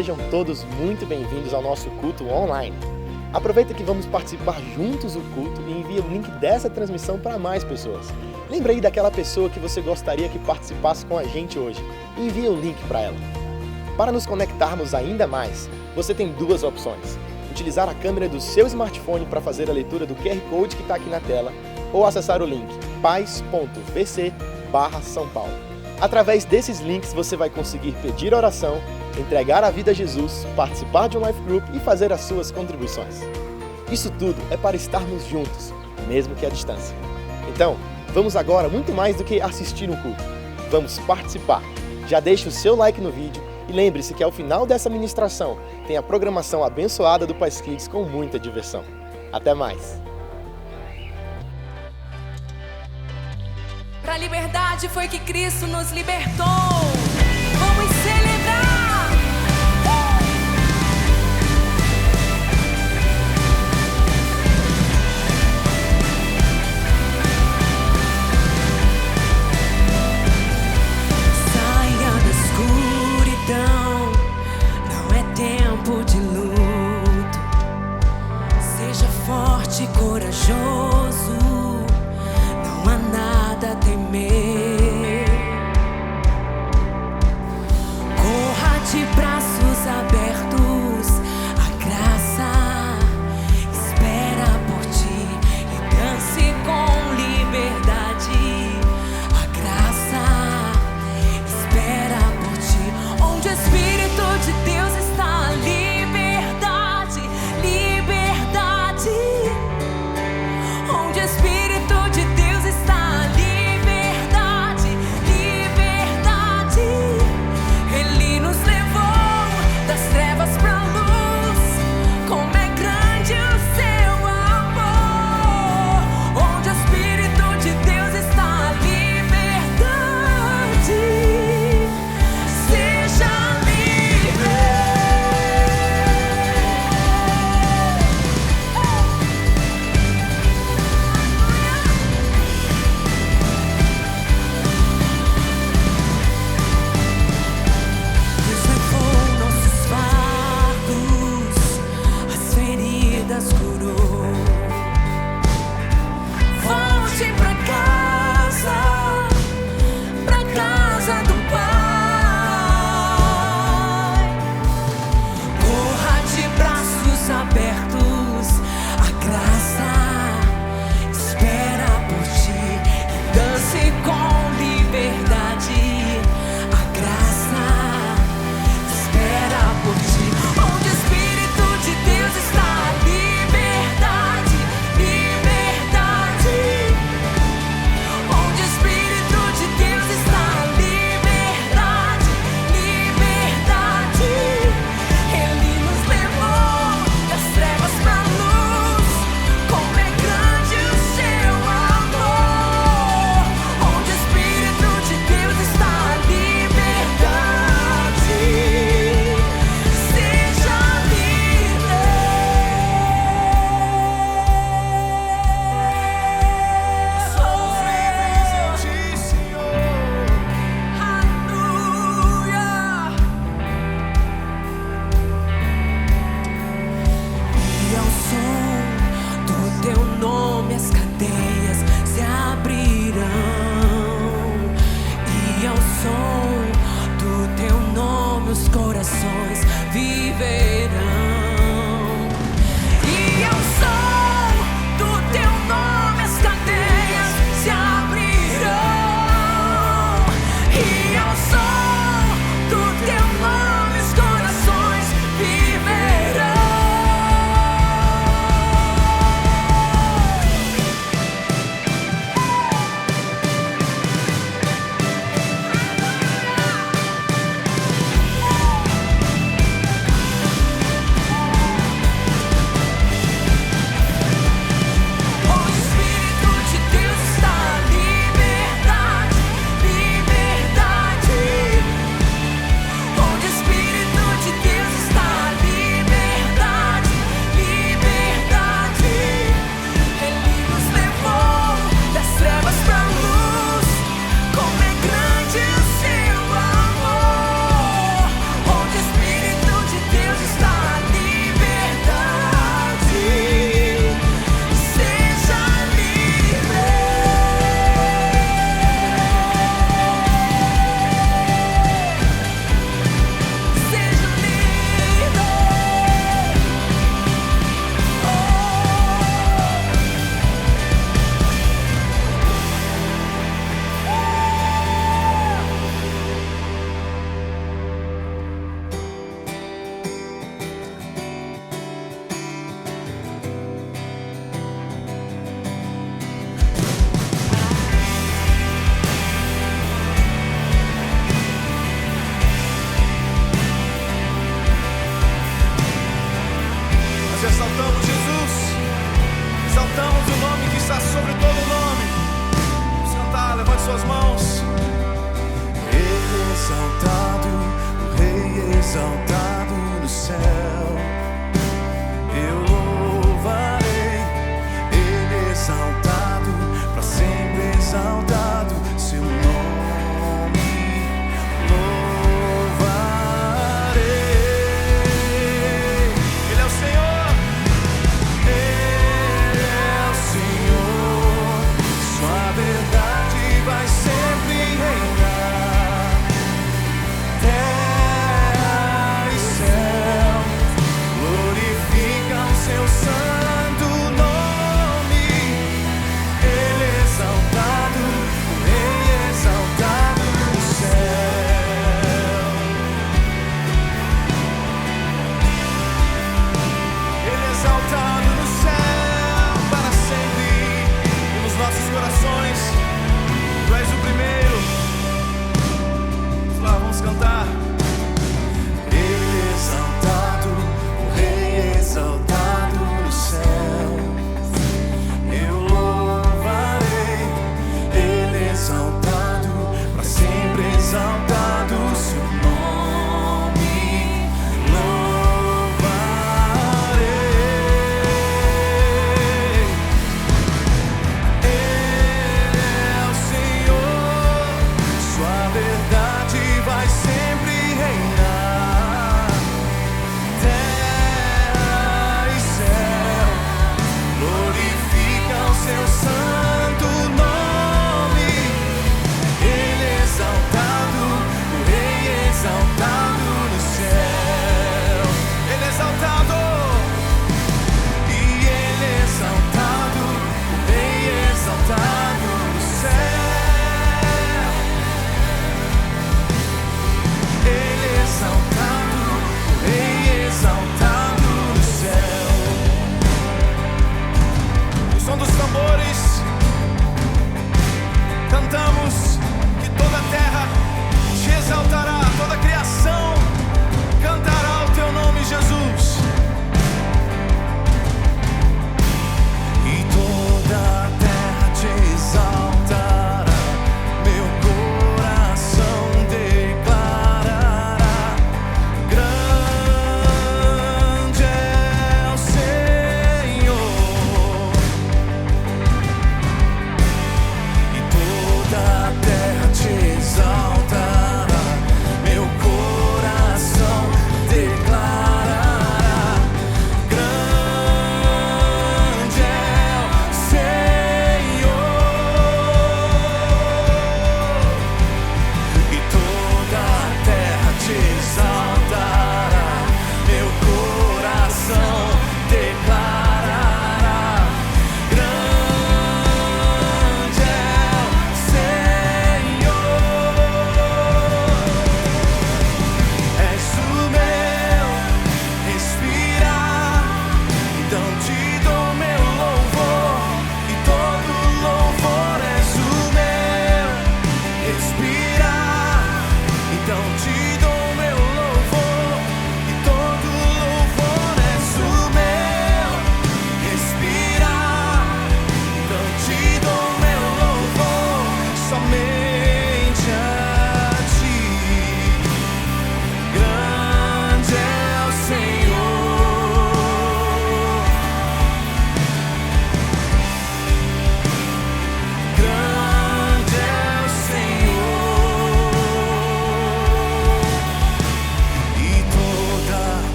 sejam todos muito bem-vindos ao nosso culto online. Aproveita que vamos participar juntos do culto e envia o link dessa transmissão para mais pessoas. Lembra aí daquela pessoa que você gostaria que participasse com a gente hoje e envia o link para ela. Para nos conectarmos ainda mais, você tem duas opções. Utilizar a câmera do seu smartphone para fazer a leitura do QR Code que está aqui na tela ou acessar o link paz.vc/São Paulo. Através desses links você vai conseguir pedir oração, entregar a vida a Jesus, participar de um life group e fazer as suas contribuições. Isso tudo é para estarmos juntos, mesmo que à distância. Então, vamos agora muito mais do que assistir um culto. Vamos participar. Já deixe o seu like no vídeo e lembre-se que ao final dessa ministração tem a programação abençoada do Paz Kids com muita diversão. Até mais! Pra liberdade foi que Cristo nos libertou. Vamos celebrar! Saia da escuridão, não é tempo de luto. Seja forte e corajoso. Não há nada a temer. Corra de braços abertos. A graça espera por ti e dance com liberdade. A graça espera por ti. Onde o Espírito de Deus está, liberdade, liberdade. exaltamos Jesus, exaltamos o nome que está sobre todo nome. Vamos cantar, levante suas mãos. Ele é exaltado, o Rei é exaltado no céu. Eu louvarei, Ele é exaltado, para sempre exaltado seu nome.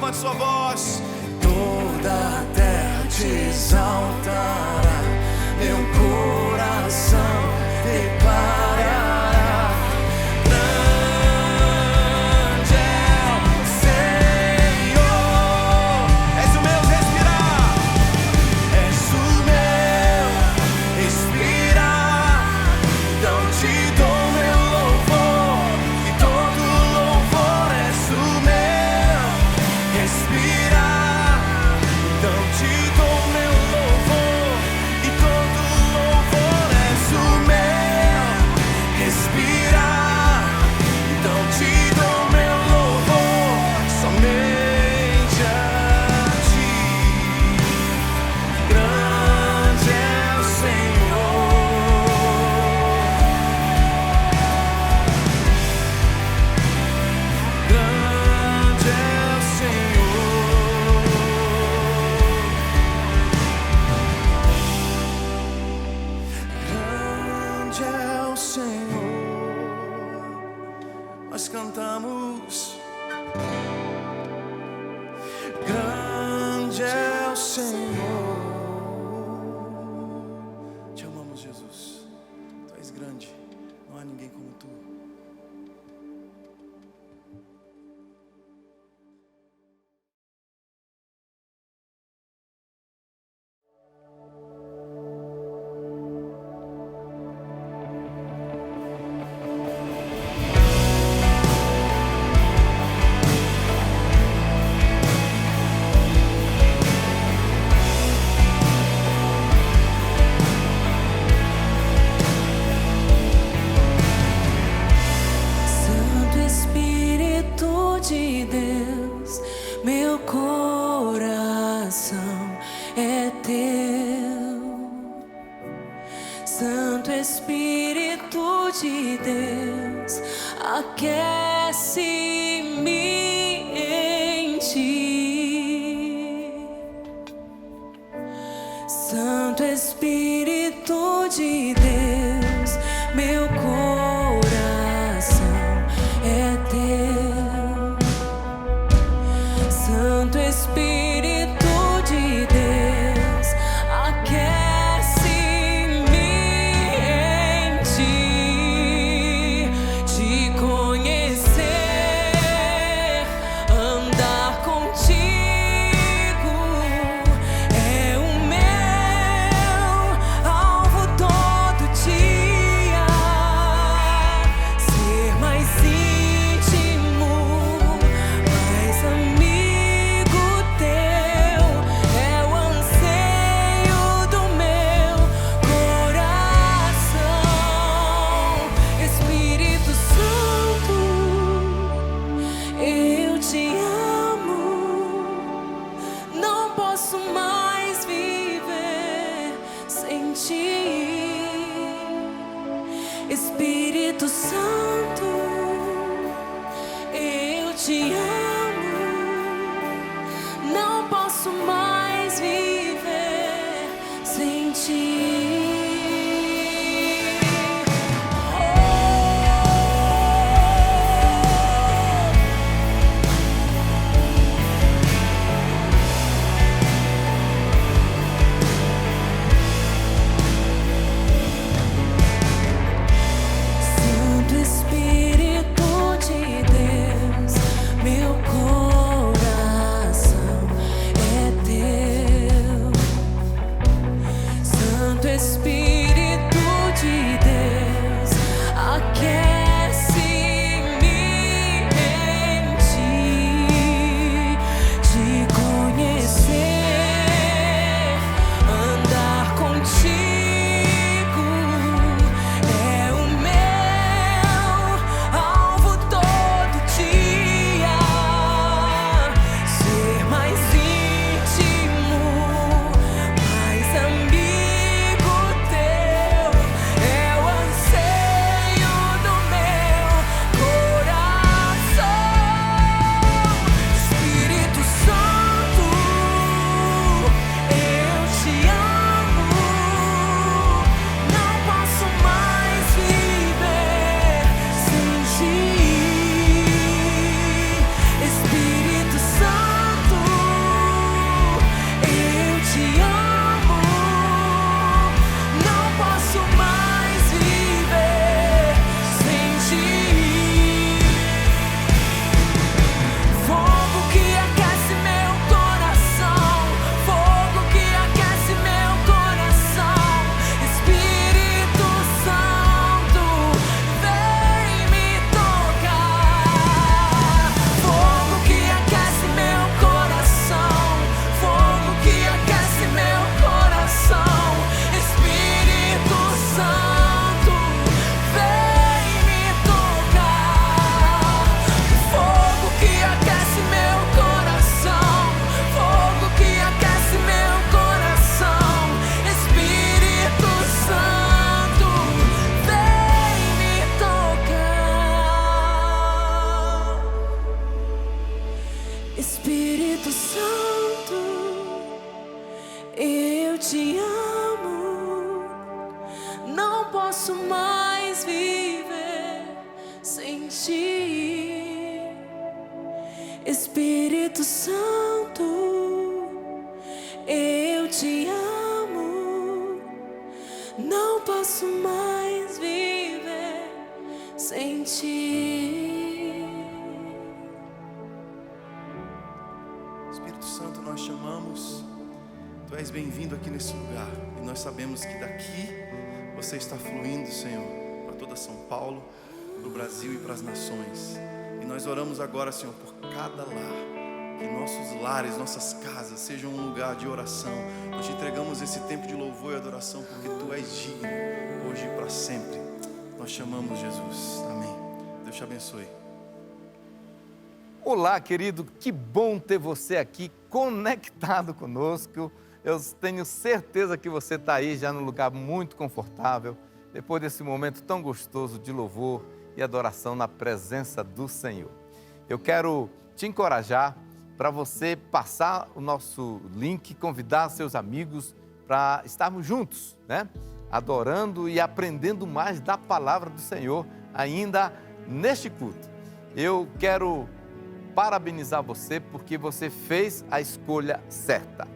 levante sua voz. Toda a terra te exaltará, meu coração declarará. Grande é o Senhor. És o meu respirar, és o meu respirar. Então te dou meu louvor, e todo louvor és o meu respirar. Senhor. Te amamos, Jesus. Tu és grande, não há ninguém como tu. Santo Espírito de Deus, aquece-me em ti. Santo Espírito de Deus, meu coração é teu. Santo Espírito de Deus, aquece-me em ti. Te conhecer, andar contigo é o meu alvo todo dia. Ser mais íntimo, mais amigo teu é o anseio do meu coração. Espírito Santo, eu te amo, não posso mais viver sem ti. Espírito Santo, eu te amo, não posso mais viver sem ti. Santo Espírito de Deus, meu coração é teu. Santo Espírito de Deus, aquece-me em ti. Te conhecer, andar contigo é o meu alvo todo dia. Ser mais íntimo, mais amigo teu é o anseio do meu coração. Espírito Santo, eu te amo, não posso mais viver sem ti. Espírito Santo, eu te amo, não posso mais viver sem ti. Fogo que aquece meu coração, fogo que aquece meu coração. Espírito Santo, vem me tocar. Fogo que aquece meu coração, fogo que aquece meu coração. Espírito Santo, vem me tocar. Fogo que aquece meu coração, fogo que aquece meu coração. Espírito Santo, vem me tocar. Espírito Santo, eu te amo, não posso mais viver sem ti. Espírito Santo, eu te amo, não posso mais viver sem ti. Espírito Santo, nós chamamos, Tu és bem-vindo aqui nesse lugar. E nós sabemos que daqui Você está fluindo, Senhor, para toda São Paulo, para o Brasil e para as nações. E nós oramos agora, Senhor, por cada lar. Que nossos lares, nossas casas sejam um lugar de oração. Nós te entregamos esse tempo de louvor e adoração, porque Tu és digno, hoje e para sempre. Nós chamamos Jesus. Amém. Deus te abençoe. Olá, querido, que bom ter você aqui conectado conosco. Eu tenho certeza que você está aí já num lugar muito confortável, depois desse momento tão gostoso de louvor e adoração na presença do Senhor. Eu quero te encorajar para você passar o nosso link, convidar seus amigos para estarmos juntos, né? Adorando e aprendendo mais da palavra do Senhor ainda neste culto. Eu quero parabenizar você porque você fez a escolha certa.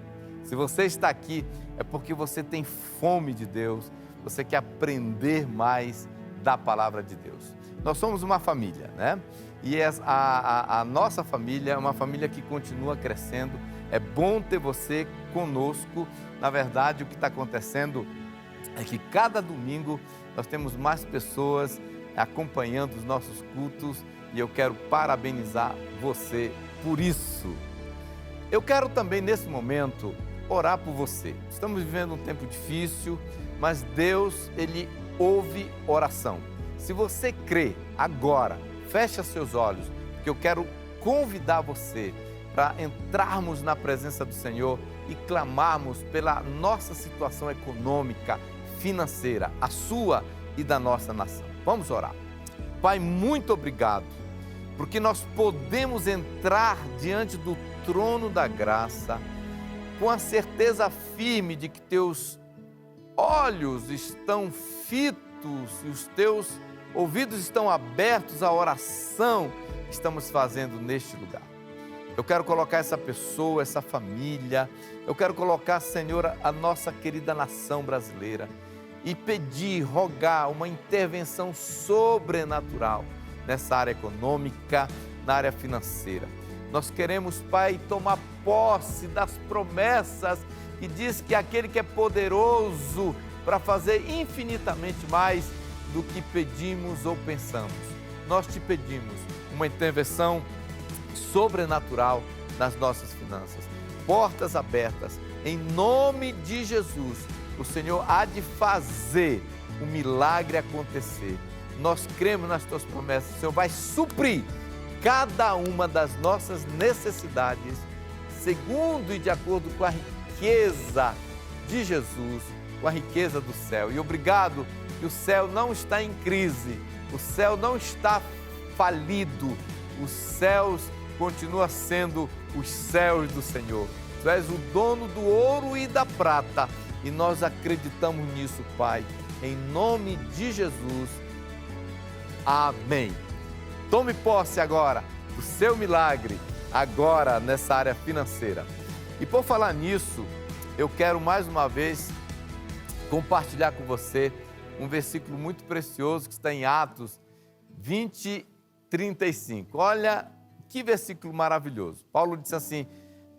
Se você está aqui é porque você tem fome de Deus, você quer aprender mais da palavra de Deus. Nós somos uma família, né? E a nossa família é uma família que continua crescendo. É bom ter você conosco. Na verdade, o que está acontecendo é que cada domingo nós temos mais pessoas acompanhando os nossos cultos e eu quero parabenizar você por isso. Eu quero também, nesse momento, orar por você. Estamos vivendo um tempo difícil, mas Deus, Ele ouve oração. Se você crê agora, fecha seus olhos, porque eu quero convidar você para entrarmos na presença do Senhor e clamarmos pela nossa situação econômica, financeira, a sua e da nossa nação. Vamos orar. Pai, muito obrigado, porque nós podemos entrar diante do trono da graça com a certeza firme de que teus olhos estão fitos e os teus ouvidos estão abertos à oração que estamos fazendo neste lugar. Eu quero colocar essa pessoa, essa família, eu quero colocar, Senhor, a nossa querida nação brasileira e pedir, rogar uma intervenção sobrenatural nessa área econômica, na área financeira. Nós queremos, Pai, tomar posse das promessas que diz que aquele que é poderoso para fazer infinitamente mais do que pedimos ou pensamos. Nós te pedimos uma intervenção sobrenatural nas nossas finanças. Portas abertas, em nome de Jesus. O Senhor há de fazer o milagre acontecer. Nós cremos nas tuas promessas. O Senhor vai suprir cada uma das nossas necessidades, segundo e de acordo com a riqueza de Jesus, com a riqueza do céu. E obrigado que o céu não está em crise, o céu não está falido, os céus continuam sendo os céus do Senhor. Tu és o dono do ouro e da prata e nós acreditamos nisso, Pai, em nome de Jesus. Amém. Tome posse agora do seu milagre, agora nessa área financeira. E por falar nisso, eu quero mais uma vez compartilhar com você um versículo muito precioso que está em Atos 20:35. Olha que versículo maravilhoso. Paulo disse assim: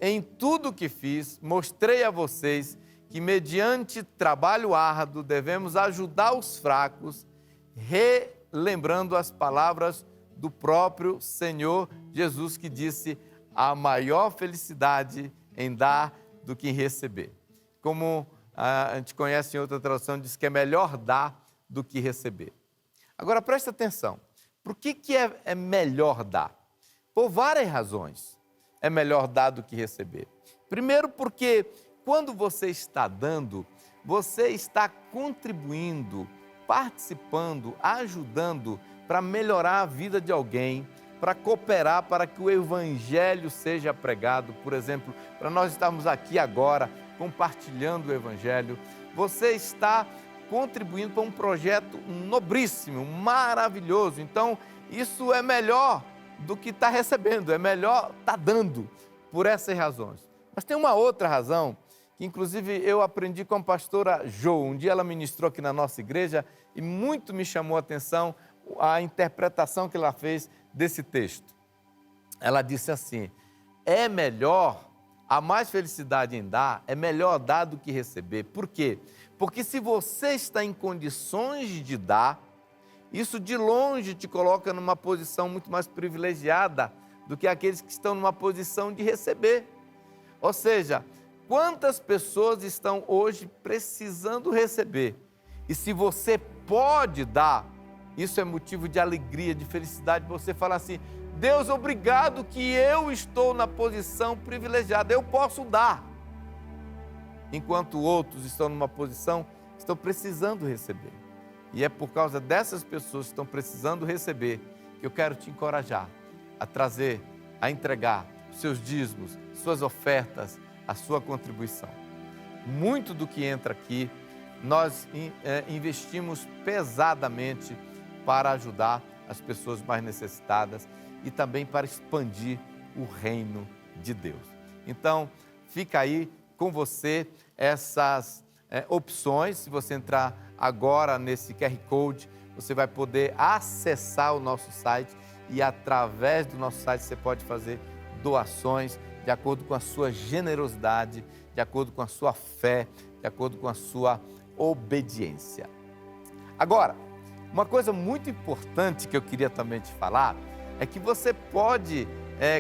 em tudo que fiz, mostrei a vocês que mediante trabalho árduo devemos ajudar os fracos, relembrando as palavras do próprio Senhor Jesus, que disse: a maior felicidade em dar do que em receber. Como a gente conhece em outra tradução, diz que é melhor dar do que receber. Agora presta atenção, por que é melhor dar? Por várias razões é melhor dar do que receber. Primeiro, porque quando você está dando, você está contribuindo, participando, ajudando para melhorar a vida de alguém, para cooperar para que o Evangelho seja pregado. Por exemplo, para nós estarmos aqui agora compartilhando o Evangelho, você está contribuindo para um projeto nobríssimo, maravilhoso. Então, isso é melhor do que está recebendo, é melhor estar dando, por essas razões. Mas tem uma outra razão que inclusive eu aprendi com a pastora Jo. Um dia ela ministrou aqui na nossa igreja e muito me chamou a atenção a interpretação que ela fez desse texto. Ela disse assim: é melhor, há mais felicidade em dar, é melhor dar do que receber. Por quê? Porque se você está em condições de dar, isso de longe te coloca numa posição muito mais privilegiada do que aqueles que estão numa posição de receber. Ou seja, quantas pessoas estão hoje precisando receber? E se você pode dar, isso é motivo de alegria, de felicidade. Você fala assim: Deus, obrigado que eu estou na posição privilegiada, eu posso dar. Enquanto outros estão numa posição, estão precisando receber. E é por causa dessas pessoas que estão precisando receber que eu quero te encorajar a trazer, a entregar os seus dízimos, suas ofertas, a sua contribuição. Muito do que entra aqui, nós investimos pesadamente para ajudar as pessoas mais necessitadas e também para expandir o reino de Deus. Então, fica aí com você essas opções. Se você entrar agora nesse QR Code, você vai poder acessar o nosso site e através do nosso site você pode fazer doações de acordo com a sua generosidade, de acordo com a sua fé, de acordo com a sua obediência. Agora, uma coisa muito importante que eu queria também te falar é que você pode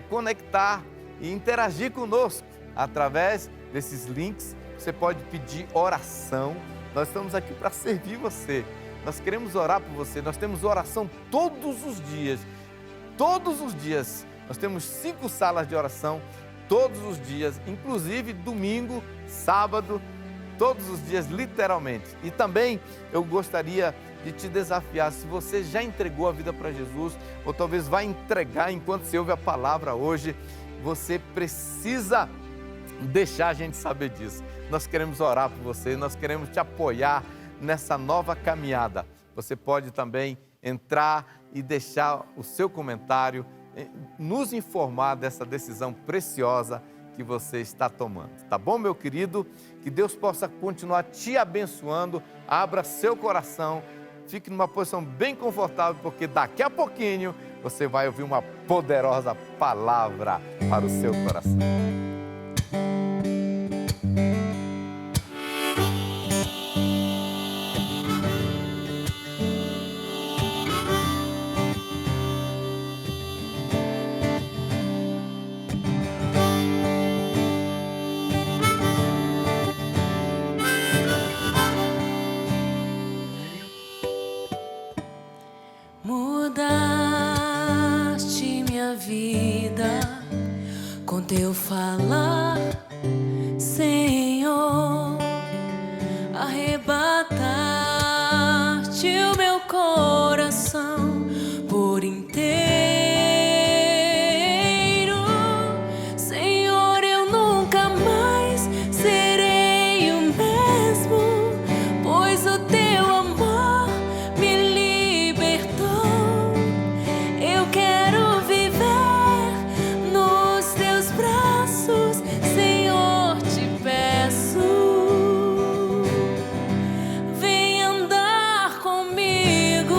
conectar e interagir conosco através desses links. Você pode pedir oração. Nós estamos aqui para servir você. Nós queremos orar por você. Nós temos oração todos os dias. Todos os dias. Nós temos 5 salas de oração todos os dias, inclusive domingo, sábado, todos os dias, literalmente. E também eu gostaria de te desafiar, se você já entregou a vida para Jesus, ou talvez vai entregar enquanto você ouve a palavra hoje, você precisa deixar a gente saber disso. Nós queremos orar por você, nós queremos te apoiar nessa nova caminhada. Você pode também entrar e deixar o seu comentário, nos informar dessa decisão preciosa que você está tomando. Tá bom, meu querido? Que Deus possa continuar te abençoando. Abra seu coração, fique numa posição bem confortável, porque daqui a pouquinho você vai ouvir uma poderosa palavra para o seu coração. Mudaste minha vida com teu falar, Senhor. Arrebataste o meu coração por inteiro, Senhor. Eu nunca mais serei o mesmo, pois o teu amor me libertou. Eu quero viver nos teus braços, Senhor, te peço. Vem andar comigo.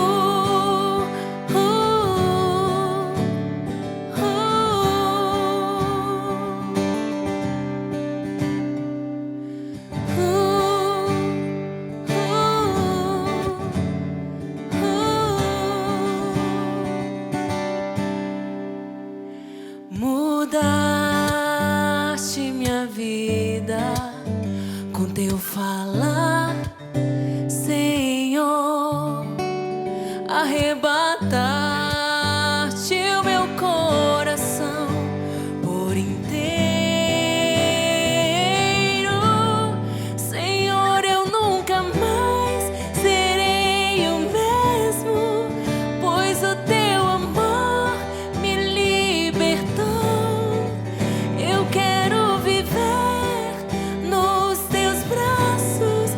Mudaste minha vida com teu falar, Senhor. Arrebataste o meu coração por inteiro, Senhor. Eu nunca mais serei o mesmo, pois o teu amor me libertou. Eu quero viver nos teus braços,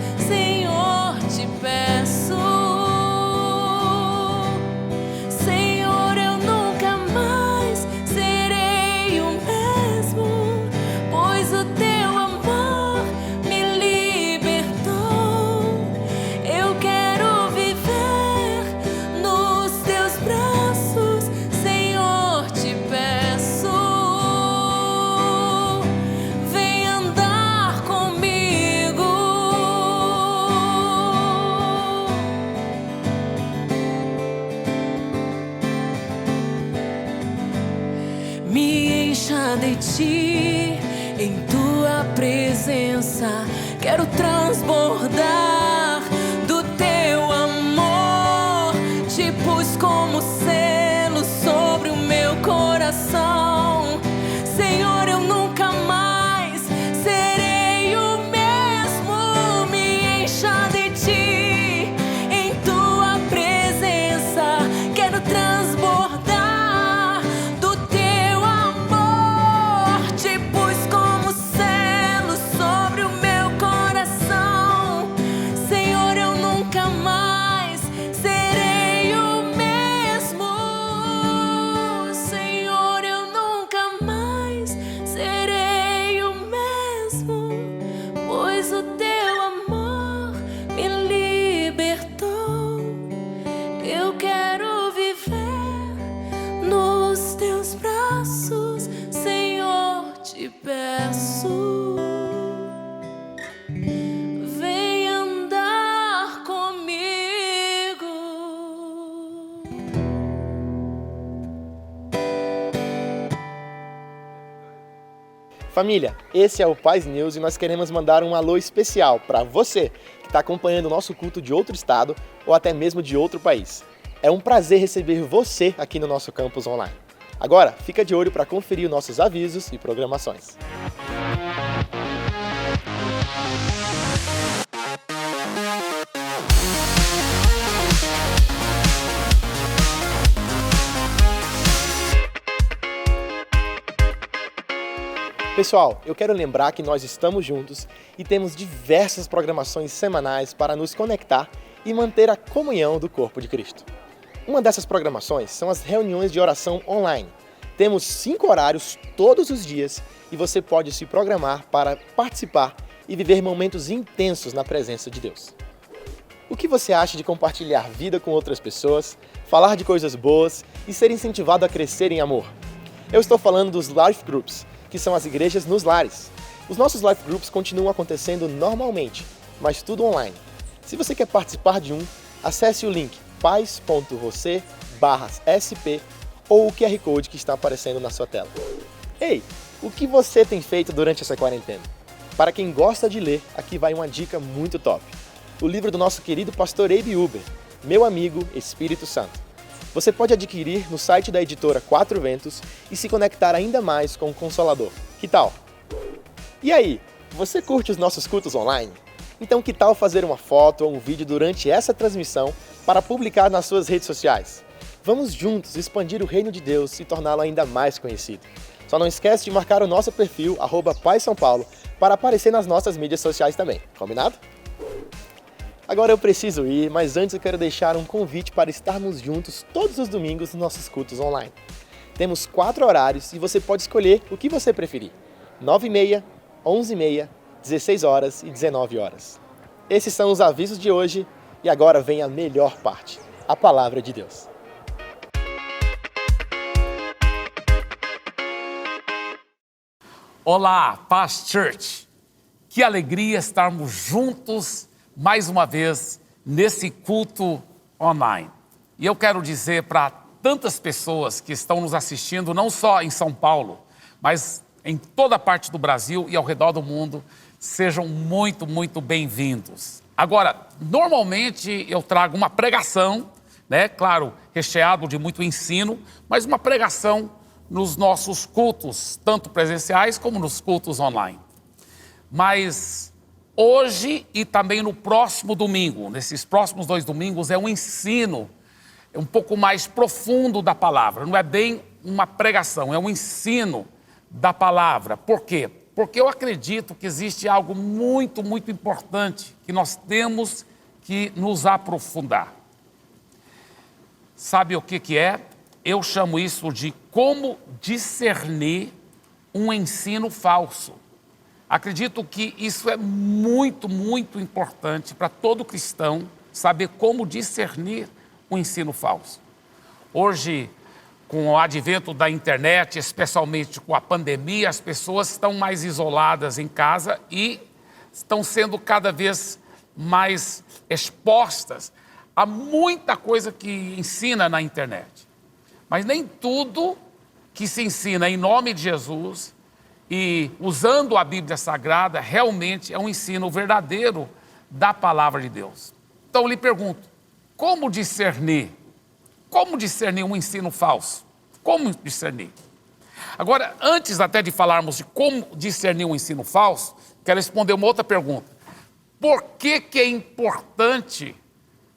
tua presença, quero transbordar do teu amor. Te pus como selo sobre o meu coração. Senhor, eu nunca mais serei o mesmo. Me encha de ti, em tua presença, quero transbordar do teu amor. Te pus como selo sobre o meu coração. Senhor, eu nunca mais serei o mesmo. Senhor, eu nunca mais serei o mesmo, pois o teu amor me libertou. Eu quero viver nos teus braços, Senhor, te peço. Vem andar comigo. Família, esse é o Paz News e nós queremos mandar um alô especial para você que está acompanhando o nosso culto de outro estado ou até mesmo de outro país. É um prazer receber você aqui no nosso campus online. Agora, fica de olho para conferir os nossos avisos e programações. Pessoal, eu quero lembrar que nós estamos juntos e temos diversas programações semanais para nos conectar e manter a comunhão do corpo de Cristo. Uma dessas programações são as reuniões de oração online. Temos 5 horários todos os dias e você pode se programar para participar e viver momentos intensos na presença de Deus. O que você acha de compartilhar vida com outras pessoas, falar de coisas boas e ser incentivado a crescer em amor? Eu estou falando dos Life Groups, que são as igrejas nos lares. Os nossos Life Groups continuam acontecendo normalmente, mas tudo online. Se você quer participar de um, acesse o link paz.você/sp ou o QR Code que está aparecendo na sua tela. Ei, o que você tem feito durante essa quarentena? Para quem gosta de ler, aqui vai uma dica muito top. O livro do nosso querido pastor Abe Uber, Meu Amigo Espírito Santo. Você pode adquirir no site da editora Quatro Ventos e se conectar ainda mais com o Consolador. Que tal? E aí, você curte os nossos cultos online? Então que tal fazer uma foto ou um vídeo durante essa transmissão para publicar nas suas redes sociais? Vamos juntos expandir o reino de Deus e torná-lo ainda mais conhecido. Só não esquece de marcar o nosso perfil @PazSãoPaulo para aparecer nas nossas mídias sociais também, combinado? Agora eu preciso ir, mas antes eu quero deixar um convite para estarmos juntos todos os domingos nos nossos cultos online. Temos 4 horários e você pode escolher o que você preferir: 9h30, 11h30, 16 horas e 19 horas. Esses são os avisos de hoje e agora vem a melhor parte, a Palavra de Deus. Olá, Paz Church! Que alegria estarmos juntos mais uma vez nesse culto online. E eu quero dizer para tantas pessoas que estão nos assistindo, não só em São Paulo, mas em toda parte do Brasil e ao redor do mundo, sejam muito, muito bem-vindos. Agora, normalmente eu trago uma pregação, né? Claro, recheado de muito ensino, mas uma pregação nos nossos cultos, tanto presenciais como nos cultos online. Mas hoje e também no próximo domingo, nesses próximos 2 domingos, é um ensino um pouco mais profundo da palavra. Não é bem uma pregação, é um ensino da palavra. Por quê? Porque eu acredito que existe algo muito, muito importante que nós temos que nos aprofundar. Sabe o que é? Eu chamo isso de como discernir um ensino falso. Acredito que isso é muito, muito importante para todo cristão, saber como discernir o ensino falso. Hoje, com o advento da internet, especialmente com a pandemia, as pessoas estão mais isoladas em casa e estão sendo cada vez mais expostas a muita coisa que ensina na internet. Mas nem tudo que se ensina em nome de Jesus e usando a Bíblia Sagrada, realmente é um ensino verdadeiro da palavra de Deus. Então eu lhe pergunto, como discernir? Como discernir um ensino falso? Como discernir? Agora, antes até de falarmos de como discernir um ensino falso, quero responder uma outra pergunta. Por que é importante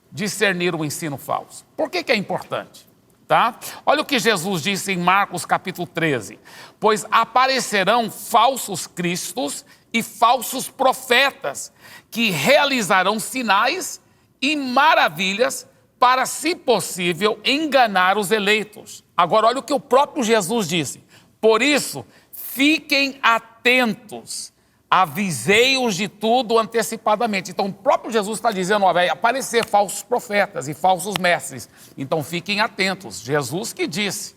discernir o ensino falso? Por que é importante? Tá? Olha o que Jesus disse em Marcos capítulo 13. Pois aparecerão falsos cristos e falsos profetas, que realizarão sinais e maravilhas para, se possível, enganar os eleitos. Agora olha o que o próprio Jesus disse. Por isso, fiquem atentos, avisei-os de tudo antecipadamente. Então o próprio Jesus está dizendo, vai aparecer falsos profetas e falsos mestres. Então fiquem atentos, Jesus que disse.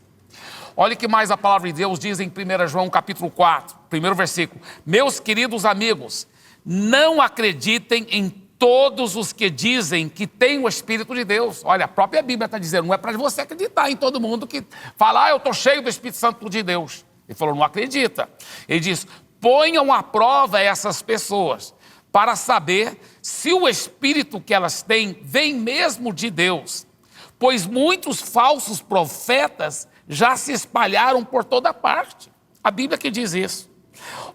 Olha o que mais a palavra de Deus diz em 1 João capítulo 4, primeiro versículo. Meus queridos amigos, não acreditem em todos os que dizem que têm o Espírito de Deus. Olha, a própria Bíblia está dizendo, não é para você acreditar em todo mundo que fala, eu estou cheio do Espírito Santo de Deus. Ele falou, não acredita. Ele diz, ponham à prova essas pessoas para saber se o Espírito que elas têm vem mesmo de Deus. Pois muitos falsos profetas já se espalharam por toda parte. A Bíblia que diz isso.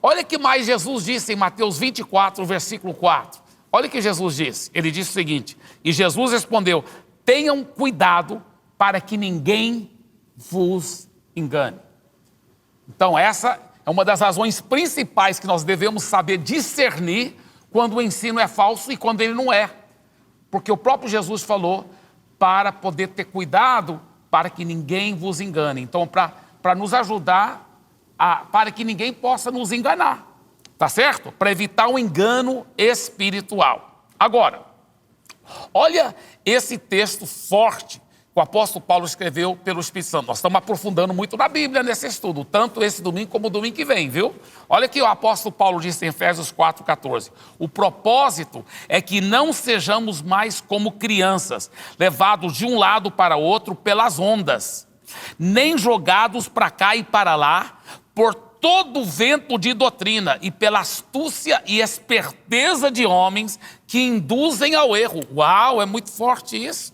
Olha o que mais Jesus disse em Mateus 24, versículo 4. Olha o que Jesus disse. Ele disse o seguinte, e Jesus respondeu, tenham cuidado para que ninguém vos engane. Então essa é uma das razões principais que nós devemos saber discernir quando o ensino é falso e quando ele não é. Porque o próprio Jesus falou para poder ter cuidado para que ninguém vos engane. Então, para nos ajudar, para que ninguém possa nos enganar. Tá certo? Para evitar o engano espiritual. Agora, olha esse texto forte que o apóstolo Paulo escreveu pelo Espírito Santo. Nós estamos aprofundando muito na Bíblia nesse estudo, tanto esse domingo como o domingo que vem, viu? Olha que o apóstolo Paulo disse em Efésios 4,14. O propósito é que não sejamos mais como crianças, levados de um lado para outro pelas ondas, nem jogados para cá e para lá, por todo o vento de doutrina e pela astúcia e esperteza de homens que induzem ao erro. Uau, é muito forte isso.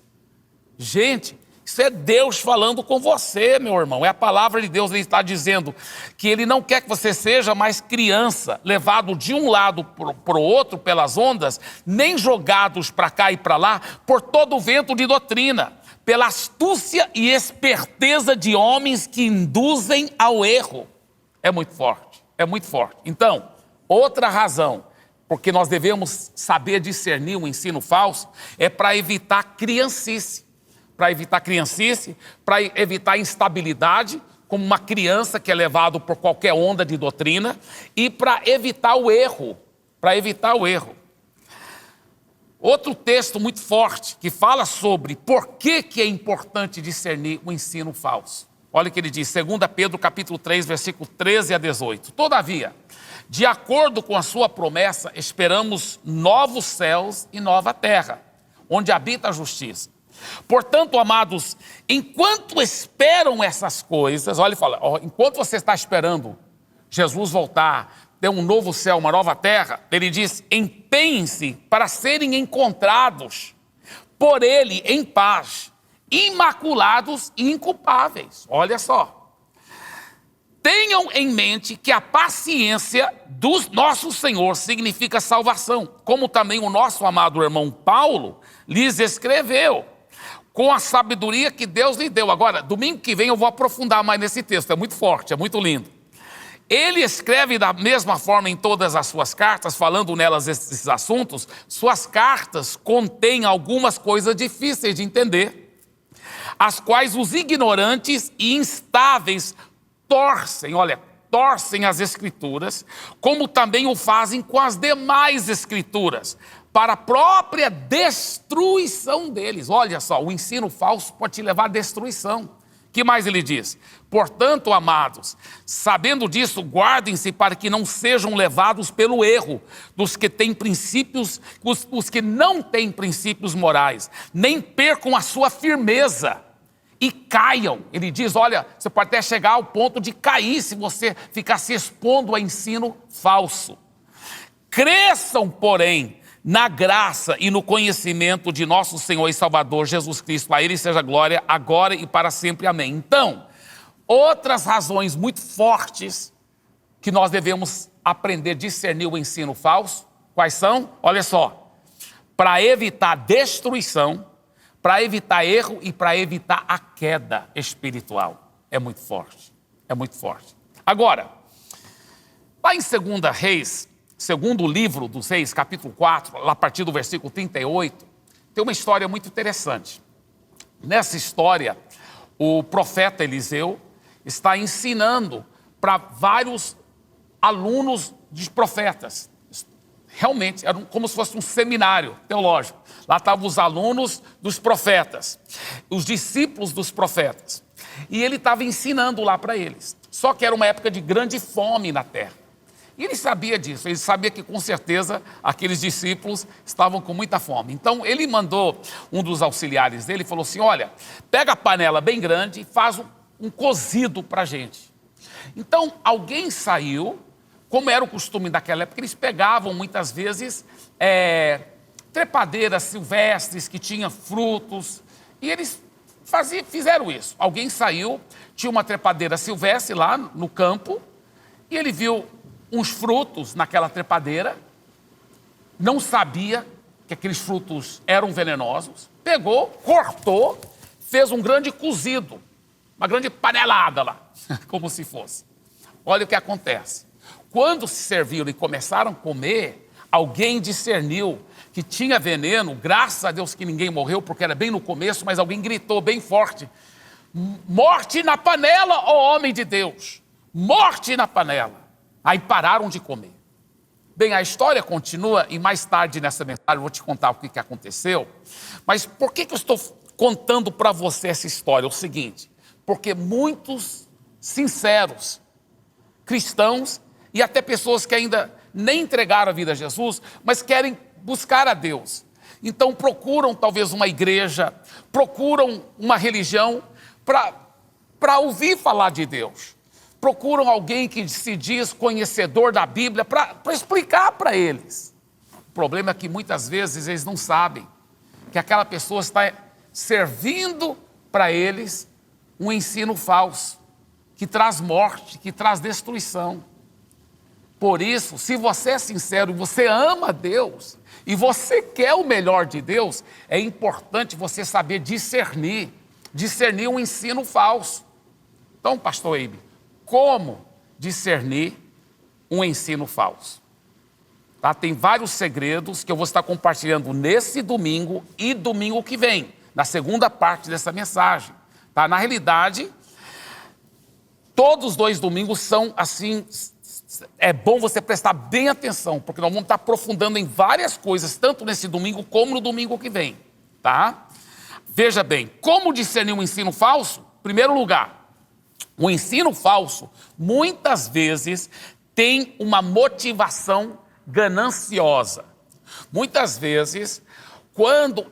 Gente, isso é Deus falando com você, meu irmão. É a palavra de Deus, ele está dizendo que ele não quer que você seja mais criança, levado de um lado para o outro pelas ondas, nem jogados para cá e para lá por todo o vento de doutrina, pela astúcia e esperteza de homens que induzem ao erro. É muito forte, é muito forte. Então, outra razão porque nós devemos saber discernir o ensino falso é para evitar criancice. Para evitar criancice, para evitar instabilidade, como uma criança que é levado por qualquer onda de doutrina, e para evitar o erro, Outro texto muito forte que fala sobre por que é importante discernir o ensino falso. Olha o que ele diz, 2 Pedro capítulo 3, versículo 13 a 18. Todavia, de acordo com a sua promessa, esperamos novos céus e nova terra, onde habita a justiça. Portanto, amados, enquanto esperam essas coisas, olha e fala, enquanto você está esperando Jesus voltar, ter um novo céu, uma nova terra, ele diz, empenhem-se para serem encontrados por ele em paz, imaculados e inculpáveis. Olha só. Tenham em mente que a paciência do nosso Senhor significa salvação, como também o nosso amado irmão Paulo lhes escreveu, com a sabedoria que Deus lhe deu. Agora, domingo que vem eu vou aprofundar mais nesse texto, é muito forte, é muito lindo. Ele escreve da mesma forma em todas as suas cartas, falando nelas esses assuntos. Suas cartas contêm algumas coisas difíceis de entender, as quais os ignorantes e instáveis torcem as Escrituras, como também o fazem com as demais Escrituras, para a própria destruição deles. Olha só, o ensino falso pode te levar à destruição. O que mais ele diz? Portanto, amados, sabendo disso, guardem-se para que não sejam levados pelo erro dos que têm princípios, os que não têm princípios morais, nem percam a sua firmeza e caiam. Ele diz, olha, você pode até chegar ao ponto de cair se você ficar se expondo a ensino falso. Cresçam, porém, na graça e no conhecimento de nosso Senhor e Salvador Jesus Cristo. A Ele seja glória agora e para sempre. Amém. Então, outras razões muito fortes que nós devemos aprender a discernir o ensino falso, quais são? Olha só, para evitar destruição, para evitar erro e para evitar a queda espiritual. É muito forte, é muito forte. Agora, lá em 2 Reis, segundo livro dos Reis, capítulo 4, lá a partir do versículo 38, tem uma história muito interessante. Nessa história, o profeta Eliseu está ensinando para vários alunos de profetas. Realmente, era como se fosse um seminário teológico. Lá estavam os alunos dos profetas, os discípulos dos profetas. E ele estava ensinando lá para eles. Só que era uma época de grande fome na terra. E ele sabia disso, ele sabia que com certeza aqueles discípulos estavam com muita fome. Então ele mandou um dos auxiliares dele e falou assim, olha, pega a panela bem grande e faz um cozido para a gente. Então alguém saiu, como era o costume daquela época, eles pegavam muitas vezes trepadeiras silvestres que tinham frutos, e eles fizeram isso. Alguém saiu, tinha uma trepadeira silvestre lá no campo, e ele viu uns frutos naquela trepadeira, não sabia que aqueles frutos eram venenosos, pegou, cortou, fez um grande cozido, uma grande panelada lá, como se fosse. Olha o que acontece. Quando se serviram e começaram a comer, alguém discerniu que tinha veneno, graças a Deus que ninguém morreu, porque era bem no começo, mas alguém gritou bem forte, morte na panela, ó homem de Deus, morte na panela. Aí pararam de comer. Bem, a história continua e mais tarde nessa mensagem eu vou te contar o que aconteceu. Mas por que eu estou contando para você essa história? É o seguinte, porque muitos sinceros cristãos e até pessoas que ainda nem entregaram a vida a Jesus, mas querem buscar a Deus. Então procuram talvez uma igreja, procuram uma religião para ouvir falar de Deus. Procuram alguém que se diz conhecedor da Bíblia para explicar para eles. O problema é que muitas vezes eles não sabem que aquela pessoa está servindo para eles um ensino falso, que traz morte, que traz destruição. Por isso, se você é sincero e você ama Deus, e você quer o melhor de Deus, é importante você saber discernir um ensino falso. Então, pastor Eibe, como discernir um ensino falso? Tá? Tem vários segredos que eu vou estar compartilhando nesse domingo e domingo que vem, na segunda parte dessa mensagem. Tá? Na realidade, todos os 2 domingos são assim, é bom você prestar bem atenção, porque nós vamos estar aprofundando em várias coisas, tanto nesse domingo como no domingo que vem. Tá? Veja bem, como discernir um ensino falso? Em primeiro lugar, o ensino falso, muitas vezes, tem uma motivação gananciosa. Muitas vezes, quando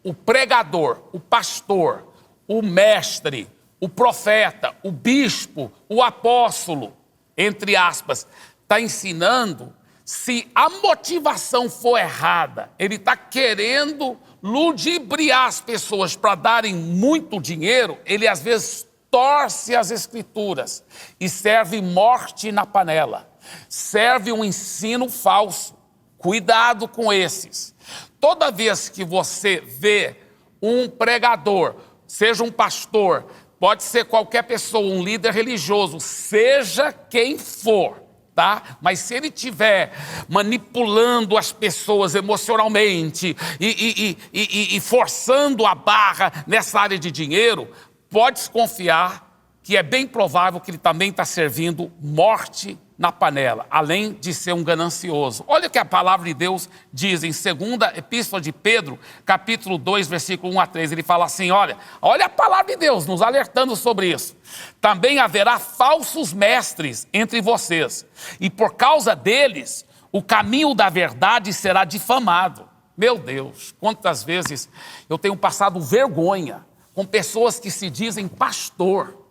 o pregador, o pastor, o mestre, o profeta, o bispo, o apóstolo, entre aspas, está ensinando, se a motivação for errada, ele está querendo ludibriar as pessoas para darem muito dinheiro, ele às vezes torce as escrituras e serve morte na panela, serve um ensino falso. Cuidado com esses. Toda vez que você vê um pregador, seja um pastor, pode ser qualquer pessoa, um líder religioso, seja quem for, tá? Mas se ele estiver manipulando as pessoas emocionalmente e forçando a barra nessa área de dinheiro, pode desconfiar que é bem provável que ele também está servindo morte na panela, além de ser um ganancioso. Olha o que a palavra de Deus diz em 2ª Epístola de Pedro, capítulo 2, versículo 1 a 3. Ele fala assim, olha a palavra de Deus nos alertando sobre isso. Também haverá falsos mestres entre vocês, e por causa deles, o caminho da verdade será difamado. Meu Deus, quantas vezes eu tenho passado vergonha com pessoas que se dizem pastor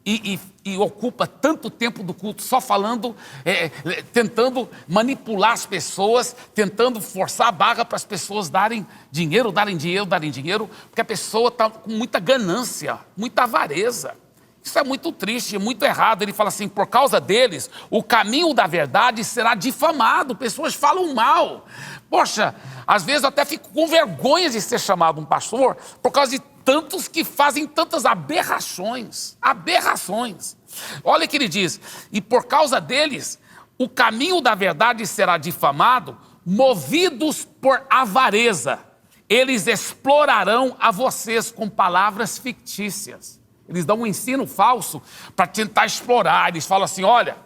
e ocupa tanto tempo do culto só falando, tentando manipular as pessoas, tentando forçar a barra para as pessoas darem dinheiro, porque a pessoa está com muita ganância, muita avareza. Isso é muito triste, é muito errado. Ele fala assim, por causa deles, o caminho da verdade será difamado. Pessoas falam mal. Poxa, às vezes eu até fico com vergonha de ser chamado um pastor, por causa de tantos que fazem tantas aberrações. Olha o que ele diz, e por causa deles, o caminho da verdade será difamado, movidos por avareza. Eles explorarão a vocês com palavras fictícias. Eles dão um ensino falso para tentar explorar. Eles falam assim, olha,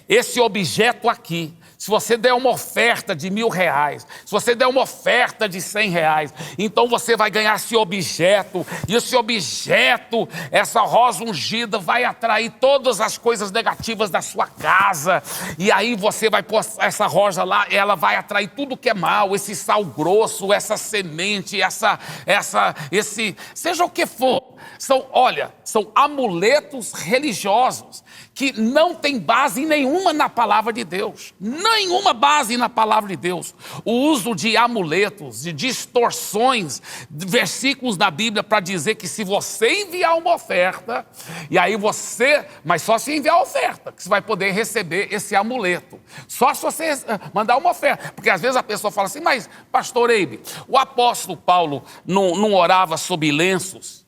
esse objeto aqui, se você der uma oferta de R$1.000, se você der uma oferta de R$100, então você vai ganhar esse objeto, e esse objeto, essa rosa ungida, vai atrair todas as coisas negativas da sua casa, e aí você vai pôr essa rosa lá, ela vai atrair tudo que é mal, esse sal grosso, essa semente, esse, seja o que for. São amuletos religiosos que não tem base nenhuma na palavra de Deus. Nenhuma base na palavra de Deus. O uso de amuletos, de distorções, de versículos da Bíblia para dizer que se você enviar uma oferta, e aí mas só se enviar a oferta, que você vai poder receber esse amuleto. Só se você mandar uma oferta. Porque às vezes a pessoa fala assim, mas pastor Eibe, o apóstolo Paulo não orava sob lenços?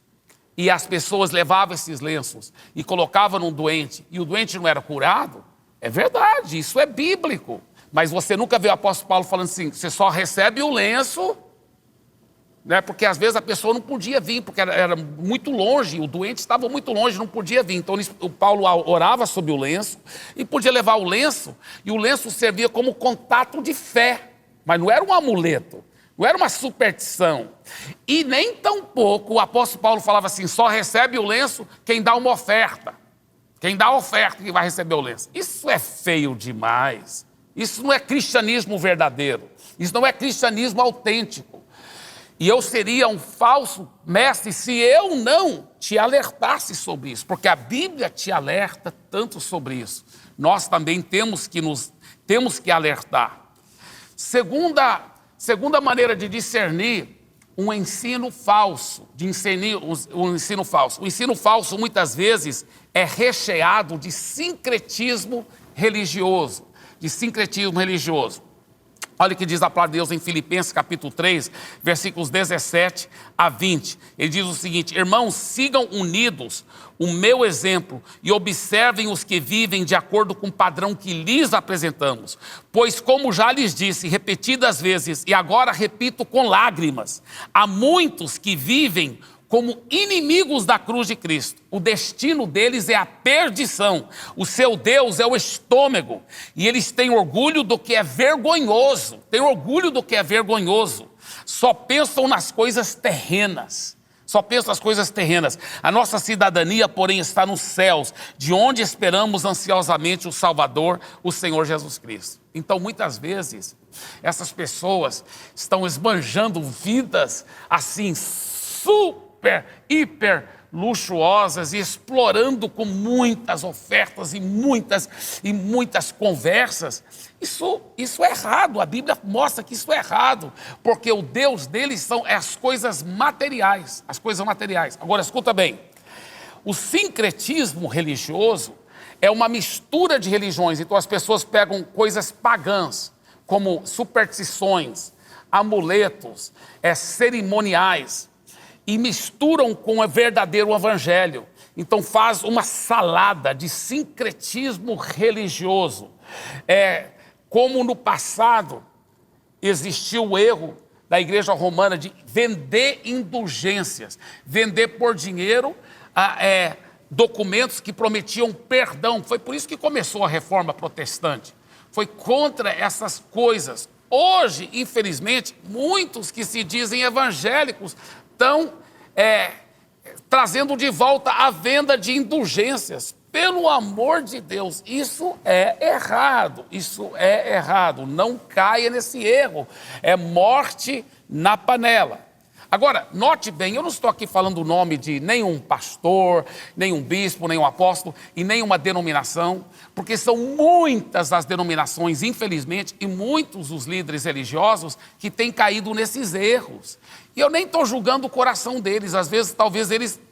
E as pessoas levavam esses lenços e colocavam num doente, e o doente não era curado? É verdade, isso é bíblico. Mas você nunca vê o apóstolo Paulo falando assim, você só recebe o lenço, né? Porque às vezes a pessoa não podia vir, porque era muito longe, o doente estava muito longe, não podia vir. Então o Paulo orava sobre o lenço e podia levar o lenço, e o lenço servia como contato de fé, mas não era um amuleto. Não era uma superstição. E nem tampouco o apóstolo Paulo falava assim, só recebe o lenço quem dá uma oferta. Quem dá a oferta que vai receber o lenço. Isso é feio demais. Isso não é cristianismo verdadeiro. Isso não é cristianismo autêntico. E eu seria um falso mestre se eu não te alertasse sobre isso. Porque a Bíblia te alerta tanto sobre isso. Nós também temos que alertar. Segunda maneira de discernir um ensino falso, o ensino falso muitas vezes é recheado de sincretismo religioso, Olha o que diz a palavra de Deus em Filipenses capítulo 3, versículos 17 a 20. Ele diz o seguinte, irmãos, sigam unidos o meu exemplo e observem os que vivem de acordo com o padrão que lhes apresentamos. Pois como já lhes disse repetidas vezes, e agora repito com lágrimas, há muitos que vivem como inimigos da cruz de Cristo. O destino deles é a perdição. O seu Deus é o estômago. E eles têm orgulho do que é vergonhoso. Só pensam nas coisas terrenas. A nossa cidadania, porém, está nos céus, de onde esperamos ansiosamente o Salvador, o Senhor Jesus Cristo. Então, muitas vezes, essas pessoas estão esbanjando vidas assim, hiper luxuosas e explorando com muitas ofertas e muitas conversas. Isso é errado, a Bíblia mostra que isso é errado, porque o Deus deles são as coisas materiais, Agora, escuta bem, o sincretismo religioso é uma mistura de religiões, então as pessoas pegam coisas pagãs, como superstições, amuletos, cerimoniais, e misturam com o verdadeiro evangelho. Então faz uma salada de sincretismo religioso. Como no passado existiu o erro da igreja romana de vender indulgências, vender por dinheiro documentos que prometiam perdão. Foi por isso que começou a reforma protestante. Foi contra essas coisas. Hoje, infelizmente, muitos que se dizem evangélicos estão trazendo de volta a venda de indulgências. Pelo amor de Deus, isso é errado, não caia nesse erro, é morte na panela. Agora, note bem, eu não estou aqui falando o nome de nenhum pastor, nenhum bispo, nenhum apóstolo e nenhuma denominação, porque são muitas as denominações, infelizmente, e muitos os líderes religiosos que têm caído nesses erros. E eu nem estou julgando o coração deles, às vezes,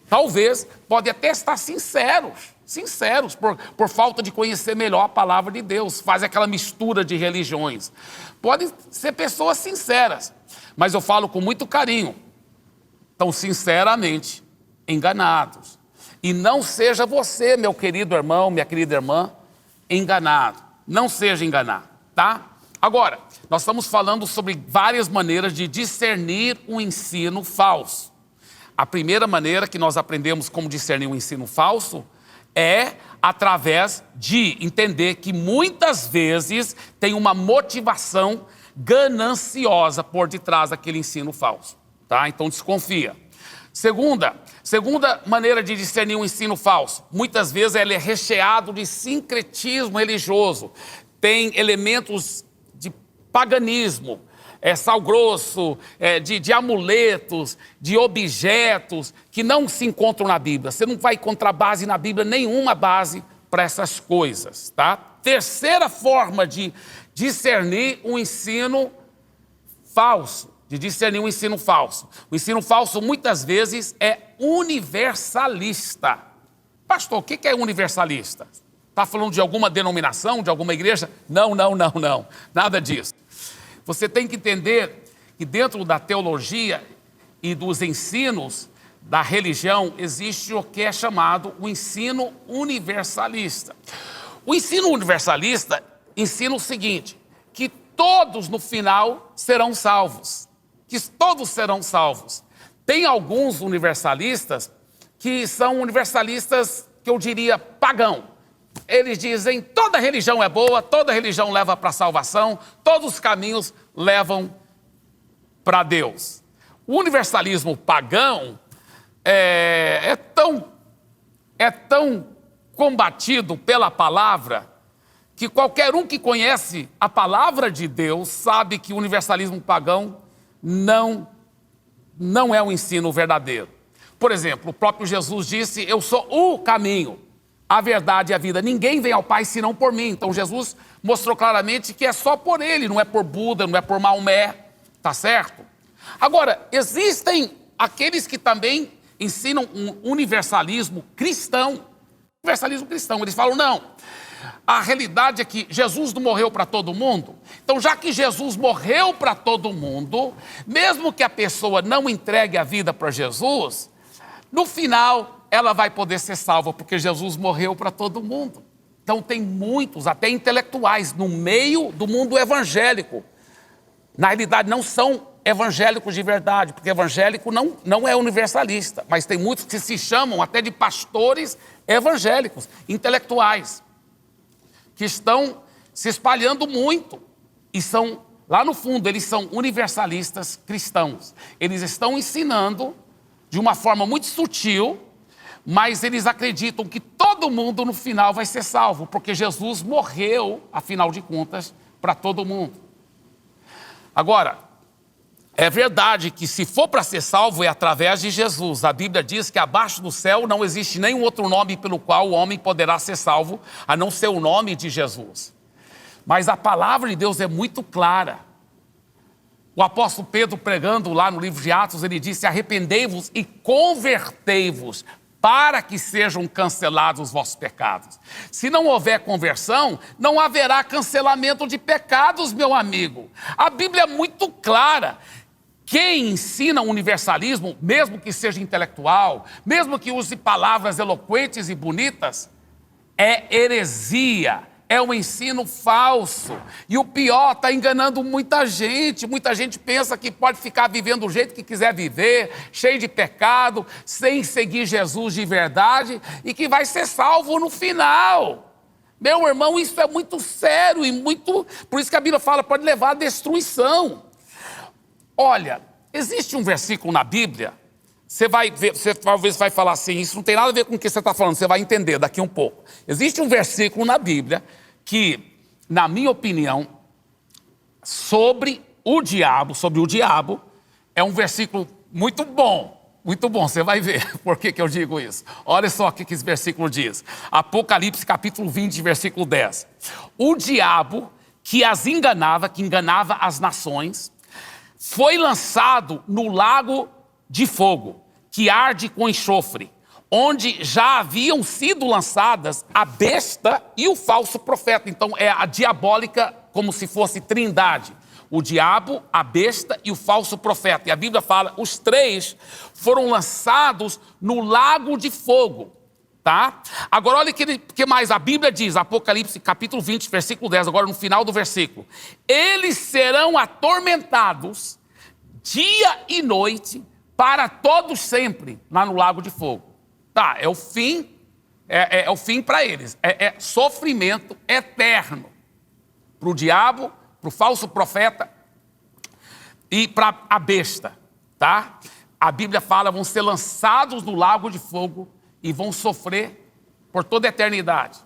talvez, podem até estar sinceros por falta de conhecer melhor a palavra de Deus, faz aquela mistura de religiões. Podem ser pessoas sinceras, mas eu falo com muito carinho, estão sinceramente enganados. E não seja você, meu querido irmão, minha querida irmã, enganado. Não seja enganado, tá? Agora, nós estamos falando sobre várias maneiras de discernir um ensino falso. A primeira maneira que nós aprendemos como discernir um ensino falso é através de entender que muitas vezes tem uma motivação gananciosa por detrás daquele ensino falso, tá? Então desconfia. Segunda maneira de discernir um ensino falso, muitas vezes ele é recheado de sincretismo religioso, tem elementos de paganismo, sal grosso, de amuletos, de objetos que não se encontram na Bíblia. Você não vai encontrar base na Bíblia, nenhuma base para essas coisas, tá? Terceira forma de discernir um ensino falso, O ensino falso muitas vezes é universalista. Pastor, o que é universalista? Está falando de alguma denominação, de alguma igreja? Não, nada disso. Você tem que entender que dentro da teologia e dos ensinos da religião existe o que é chamado o ensino universalista. O ensino universalista ensina o seguinte, que todos no final serão salvos. Tem alguns universalistas que são universalistas que eu diria pagão. Eles dizem toda religião é boa, toda religião leva para a salvação, todos os caminhos levam para Deus. O universalismo pagão é tão combatido pela palavra que qualquer um que conhece a palavra de Deus sabe que o universalismo pagão não é um ensino verdadeiro. Por exemplo, o próprio Jesus disse, eu sou o caminho, a verdade e a vida. Ninguém vem ao Pai senão por mim. Então Jesus mostrou claramente que é só por ele, não é por Buda, não é por Maomé, tá certo? Agora, existem aqueles que também ensinam um universalismo cristão. Eles falam, não, a realidade é que Jesus não morreu para todo mundo. Então, já que Jesus morreu para todo mundo, mesmo que a pessoa não entregue a vida para Jesus, no final ela vai poder ser salva, porque Jesus morreu para todo mundo. Então tem muitos, até intelectuais, no meio do mundo evangélico. Na realidade não são evangélicos de verdade, porque evangélico não é universalista, mas tem muitos que se chamam até de pastores evangélicos, intelectuais, que estão se espalhando muito, e são, lá no fundo, eles são universalistas cristãos. Eles estão ensinando de uma forma muito sutil, mas eles acreditam que todo mundo no final vai ser salvo, porque Jesus morreu, afinal de contas, para todo mundo. Agora, é verdade que se for para ser salvo é através de Jesus. A Bíblia diz que abaixo do céu não existe nenhum outro nome pelo qual o homem poderá ser salvo, a não ser o nome de Jesus. Mas a palavra de Deus é muito clara. O apóstolo Pedro, pregando lá no livro de Atos, ele disse, arrependei-vos e convertei-vos, para que sejam cancelados os vossos pecados. Se não houver conversão, não haverá cancelamento de pecados, meu amigo. A Bíblia é muito clara. Quem ensina o universalismo, mesmo que seja intelectual, mesmo que use palavras eloquentes e bonitas, é heresia. É um ensino falso. E o pior, está enganando muita gente. Muita gente pensa que pode ficar vivendo do jeito que quiser viver, cheio de pecado, sem seguir Jesus de verdade, e que vai ser salvo no final. Meu irmão, isso é muito sério e muito... Por isso que a Bíblia fala, pode levar à destruição. Olha, existe um versículo na Bíblia, você vai ver, você talvez vai falar assim, isso não tem nada a ver com o que você está falando, você vai entender daqui um pouco. Existe um versículo na Bíblia que, na minha opinião, sobre o diabo, é um versículo Muito bom, você vai ver por que eu digo isso. Olha só o que esse versículo diz. Apocalipse capítulo 20, versículo 10. O diabo que as enganava, que enganava as nações, foi lançado no lago de fogo, que arde com enxofre, onde já haviam sido lançadas a besta e o falso profeta. Então é a diabólica, como se fosse trindade. O diabo, a besta e o falso profeta. E a Bíblia fala, os três foram lançados no lago de fogo, tá? Agora olha o que mais a Bíblia diz, Apocalipse capítulo 20, versículo 10, agora no final do versículo. Eles serão atormentados dia e noite para todos sempre, lá no lago de fogo. Tá, é o fim, é o fim para eles. É sofrimento eterno para o diabo, para o falso profeta e para a besta, tá? A Bíblia fala, vão ser lançados no lago de fogo e vão sofrer por toda a eternidade.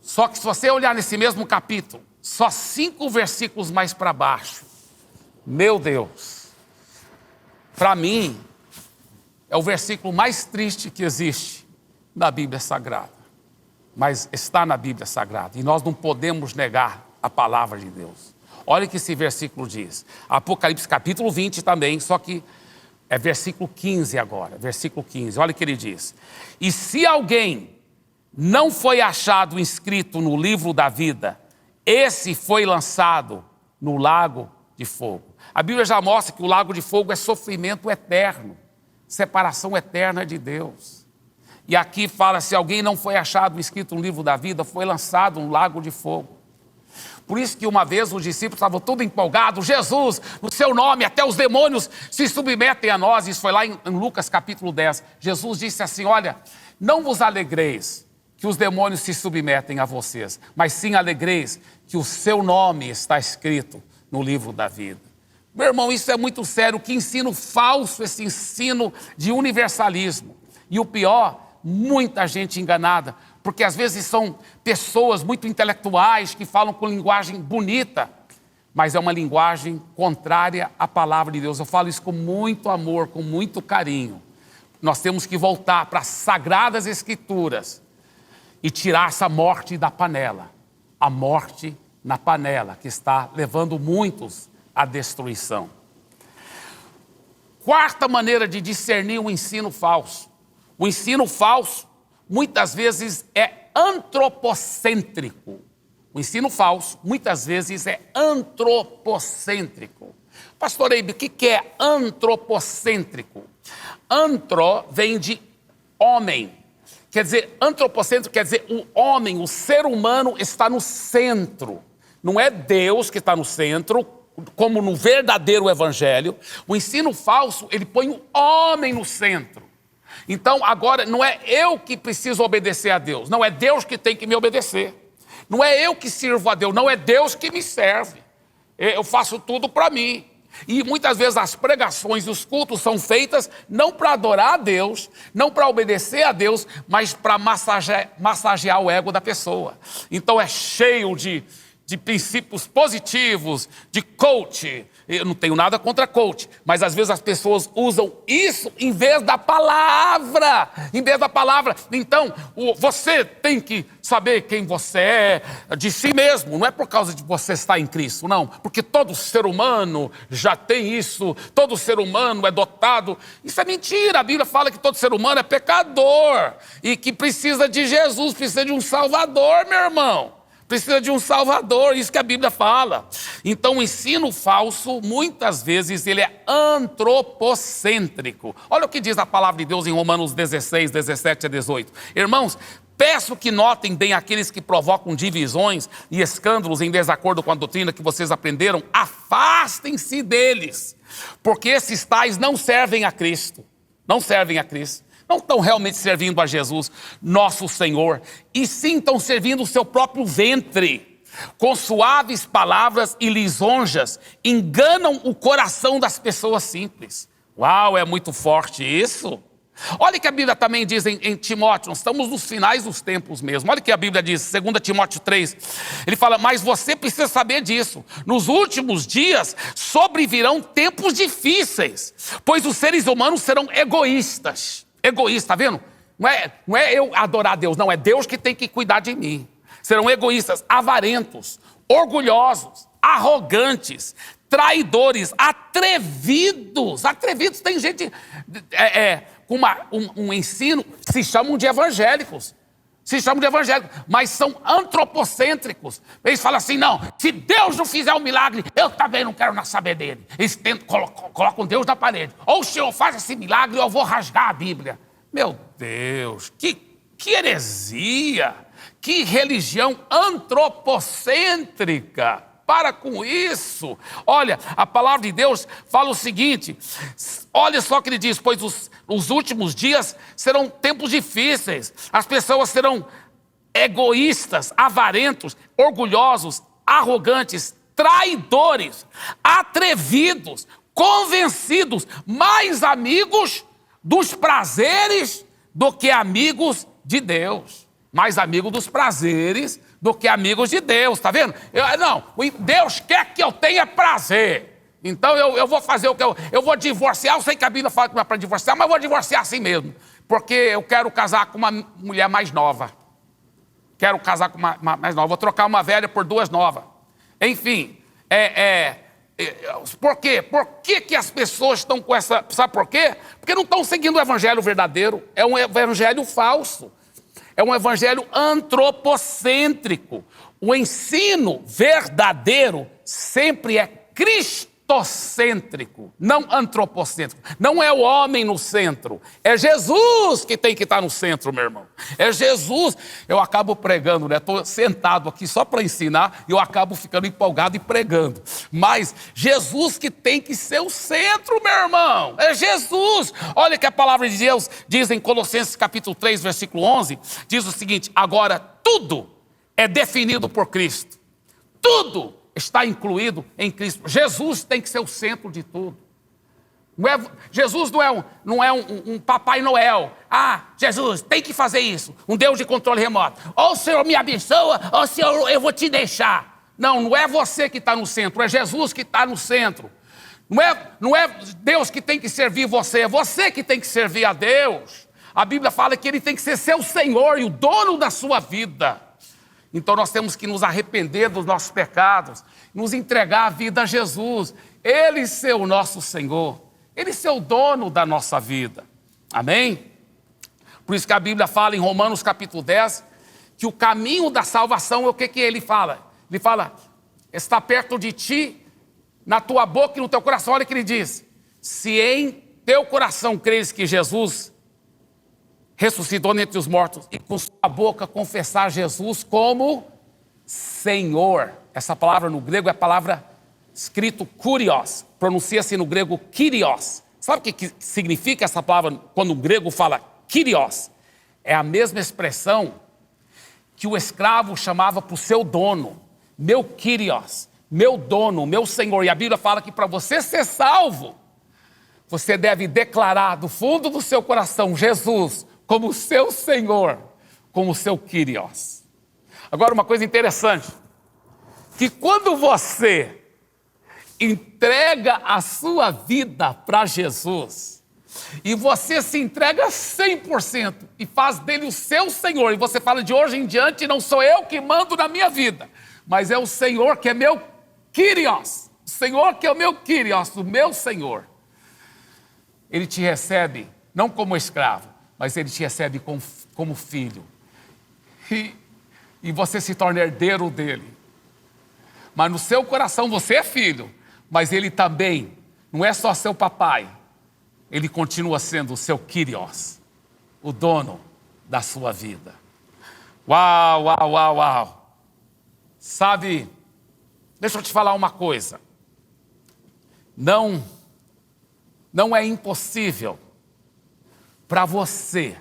Só que se você olhar nesse mesmo capítulo, só 5 versículos mais para baixo, meu Deus, para mim, é o versículo mais triste que existe na Bíblia Sagrada. Mas está na Bíblia Sagrada e nós não podemos negar a palavra de Deus. Olha o que esse versículo diz. Apocalipse capítulo 20 também, só que é versículo 15 agora. Versículo 15, olha o que ele diz. E se alguém não foi achado inscrito no livro da vida, esse foi lançado no lago de fogo. A Bíblia já mostra que o lago de fogo é sofrimento eterno, separação eterna de Deus. E aqui fala, se alguém não foi achado inscrito no livro da vida, foi lançado no lago de fogo. Por isso que uma vez os discípulos estavam todos empolgados, Jesus, no seu nome, até os demônios se submetem a nós. Isso foi lá em Lucas capítulo 10. Jesus disse assim, olha, não vos alegreis que os demônios se submetem a vocês, mas sim alegreis que o seu nome está escrito no livro da vida. Meu irmão, isso é muito sério, que ensino falso, esse ensino de universalismo. E o pior, muita gente enganada, porque às vezes são pessoas muito intelectuais que falam com linguagem bonita, mas é uma linguagem contrária à palavra de Deus. Eu falo isso com muito amor, com muito carinho. Nós temos que voltar para as sagradas escrituras e tirar essa morte da panela. A morte na panela, que está levando muitos à destruição. Quarta maneira de discernir o ensino falso. O ensino falso, muitas vezes, é antropocêntrico. O ensino falso, muitas vezes, é antropocêntrico. Pastor Eibe, o que é antropocêntrico? Antro vem de homem. Quer dizer, antropocêntrico quer dizer o homem, o ser humano está no centro. Não é Deus que está no centro, como no verdadeiro evangelho. O ensino falso, ele põe o homem no centro. Então, agora, não é eu que preciso obedecer a Deus. Não é Deus que tem que me obedecer. Não é eu que sirvo a Deus. Não é Deus que me serve. Eu faço tudo para mim. E muitas vezes as pregações e os cultos são feitas não para adorar a Deus, não para obedecer a Deus, mas para massagear o ego da pessoa. Então é cheio de princípios positivos, de coach. Eu não tenho nada contra coach, mas às vezes as pessoas usam isso em vez da palavra. Em vez da palavra. Então, você tem que saber quem você é de si mesmo. Não é por causa de você estar em Cristo, não. Porque todo ser humano já tem isso. Todo ser humano é dotado. Isso é mentira. A Bíblia fala que todo ser humano é pecador. E que precisa de Jesus, precisa de um Salvador, meu irmão. Precisa de um Salvador, isso que a Bíblia fala. Então o ensino falso, muitas vezes, ele é antropocêntrico. Olha o que diz a palavra de Deus em Romanos 16, 17 a 18. Irmãos, peço que notem bem aqueles que provocam divisões e escândalos em desacordo com a doutrina que vocês aprenderam. Afastem-se deles, porque esses tais não servem a Cristo. Não servem a Cristo. Não estão realmente servindo a Jesus, nosso Senhor, e sim estão servindo o seu próprio ventre. Com suaves palavras e lisonjas, enganam o coração das pessoas simples. Uau, é muito forte isso. Olha o que a Bíblia também diz em Timóteo, nós estamos nos finais dos tempos mesmo. Olha o que a Bíblia diz, 2 Timóteo 3. Ele fala, mas você precisa saber disso. Nos últimos dias sobrevirão tempos difíceis, pois os seres humanos serão egoístas. Egoísta, tá vendo? Não é eu adorar a Deus, não, é Deus que tem que cuidar de mim. Serão egoístas, avarentos, orgulhosos, arrogantes, traidores, atrevidos. Atrevidos, tem gente com um ensino, se chamam de evangélicos. Se chamam de evangélicos, mas são antropocêntricos. Eles falam assim, não, se Deus não fizer um milagre, eu também não quero saber dele. Eles colocam Deus na parede. Ou o Senhor faz esse milagre, eu vou rasgar a Bíblia. Meu Deus, que heresia, que religião antropocêntrica. Para com isso. Olha, a palavra de Deus fala o seguinte, olha só o que ele diz, pois os últimos dias serão tempos difíceis, as pessoas serão egoístas, avarentos, orgulhosos, arrogantes, traidores, atrevidos, convencidos, mais amigos dos prazeres do que amigos de Deus. Mais amigos dos prazeres do que amigos de Deus, tá vendo? Deus quer que eu tenha prazer. Então eu vou fazer o que eu vou divorciar. Eu sei que a Bíblia fala que não é para divorciar, mas eu vou divorciar assim mesmo. Porque eu quero casar com uma mulher mais nova. Quero casar com uma mais nova. Vou trocar uma velha por duas novas. Enfim, por quê? Por que as pessoas estão com essa... Sabe por quê? Porque não estão seguindo o evangelho verdadeiro. É um evangelho falso. É um evangelho antropocêntrico. O ensino verdadeiro sempre é cristocêntrico, não antropocêntrico. Não é o homem no centro. É Jesus que tem que estar no centro, meu irmão. É Jesus. Eu acabo pregando, né? Estou sentado aqui só para ensinar e eu acabo ficando empolgado e pregando. Mas Jesus que tem que ser o centro, meu irmão. É Jesus. Olha que a palavra de Deus diz em Colossenses capítulo 3, versículo 11. Diz o seguinte, agora tudo é definido por Cristo. Tudo está incluído em Cristo. Jesus tem que ser o centro de tudo. Jesus não é um Papai Noel. Ah, Jesus, tem que fazer isso. Um Deus de controle remoto. Ou o Senhor me abençoa, ou o Senhor eu vou te deixar. Não é você que está no centro, é Jesus que está no centro. Não é Deus que tem que servir você, é você que tem que servir a Deus. A Bíblia fala que Ele tem que ser seu Senhor e o dono da sua vida. Então nós temos que nos arrepender dos nossos pecados, nos entregar a vida a Jesus, Ele ser o nosso Senhor, Ele ser o dono da nossa vida, amém? Por isso que a Bíblia fala em Romanos capítulo 10, que o caminho da salvação é o que Ele fala? Ele fala, está perto de ti, na tua boca e no teu coração. Olha o que Ele diz, se em teu coração creres que Jesus ressuscitou dentre os mortos e com sua boca confessar Jesus como Senhor. Essa palavra no grego é a palavra escrito kurios, pronuncia-se no grego kyrios. Sabe o que significa essa palavra quando o grego fala kyrios? É a mesma expressão que o escravo chamava para o seu dono, meu kyrios, meu dono, meu Senhor. E a Bíblia fala que para você ser salvo, você deve declarar do fundo do seu coração Jesus como seu Senhor, como seu Kyrios. Agora uma coisa interessante, que quando você entrega a sua vida para Jesus, e você se entrega 100% e faz dele o seu Senhor, e você fala de hoje em diante não sou eu que mando na minha vida, mas é o Senhor que é meu Kyrios, o Senhor que é o meu Kyrios, o meu Senhor. Ele te recebe não como escravo, mas Ele te recebe como filho. E você se torna herdeiro dEle. Mas no seu coração você é filho, mas Ele também não é só seu papai. Ele continua sendo o seu Kyrios, o dono da sua vida. Uau, uau, uau, uau. Sabe, deixa eu te falar uma coisa. Não é impossível para você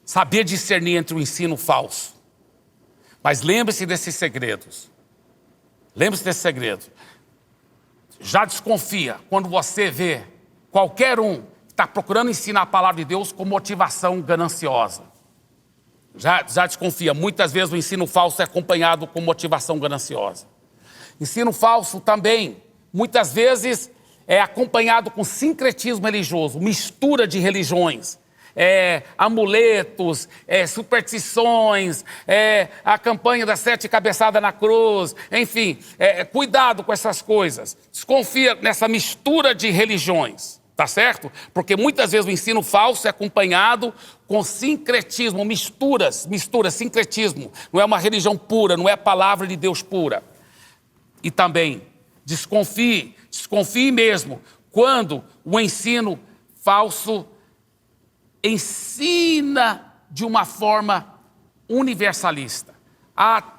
saber discernir entre o ensino falso. Mas lembre-se desses segredos. Lembre-se desse segredo. Já desconfia quando você vê qualquer um que está procurando ensinar a palavra de Deus com motivação gananciosa. Já desconfia, muitas vezes o ensino falso é acompanhado com motivação gananciosa. Ensino falso também, muitas vezes, é acompanhado com sincretismo religioso, mistura de religiões, amuletos, superstições, a campanha das 7 cabeçadas na cruz, enfim, cuidado com essas coisas. Desconfia nessa mistura de religiões, tá certo? Porque muitas vezes o ensino falso é acompanhado com sincretismo, misturas, sincretismo. Não é uma religião pura, não é a palavra de Deus pura. E também, desconfie mesmo, quando o ensino falso ensina de uma forma universalista.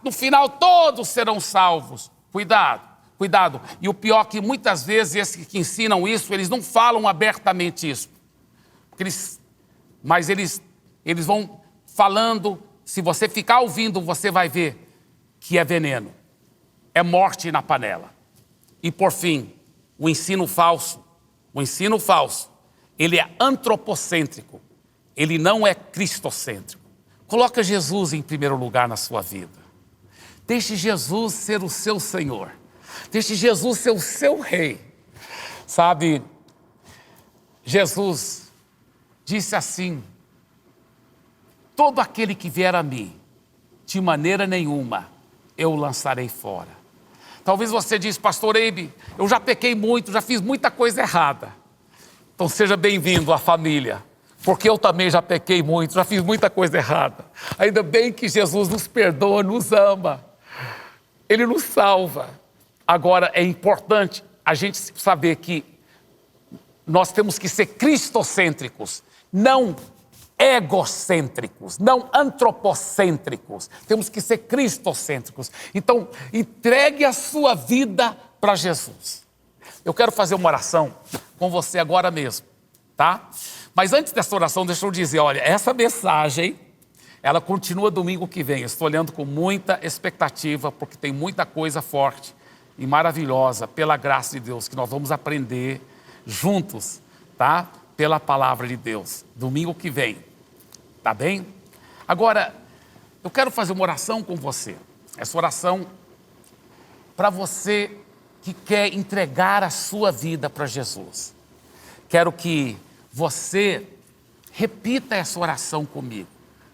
No final todos serão salvos. Cuidado. E o pior é que muitas vezes esses que ensinam isso, eles não falam abertamente isso. Mas eles vão falando, se você ficar ouvindo, você vai ver que é veneno. É morte na panela. E por fim, o ensino falso, ele é antropocêntrico. Ele não é cristocêntrico. Coloca Jesus em primeiro lugar na sua vida. Deixe Jesus ser o seu Senhor. Deixe Jesus ser o seu rei. Sabe, Jesus disse assim: todo aquele que vier a mim, de maneira nenhuma eu o lançarei fora. Talvez você diz, pastor Eibe, eu já pequei muito, já fiz muita coisa errada. Então seja bem-vindo à família, porque eu também já pequei muito, já fiz muita coisa errada. Ainda bem que Jesus nos perdoa, nos ama, Ele nos salva. Agora é importante a gente saber que nós temos que ser cristocêntricos, não egocêntricos, não antropocêntricos. Temos que ser cristocêntricos. Então, entregue a sua vida para Jesus. Eu quero fazer uma oração com você agora mesmo, tá? Mas antes dessa oração, deixa eu dizer, olha, essa mensagem, ela continua domingo que vem. Eu estou olhando com muita expectativa, porque tem muita coisa forte e maravilhosa, pela graça de Deus, que nós vamos aprender juntos, tá? Pela palavra de Deus, domingo que vem. Tá bem? Agora, eu quero fazer uma oração com você. Essa oração para você que quer entregar a sua vida para Jesus. Quero que você repita essa oração comigo,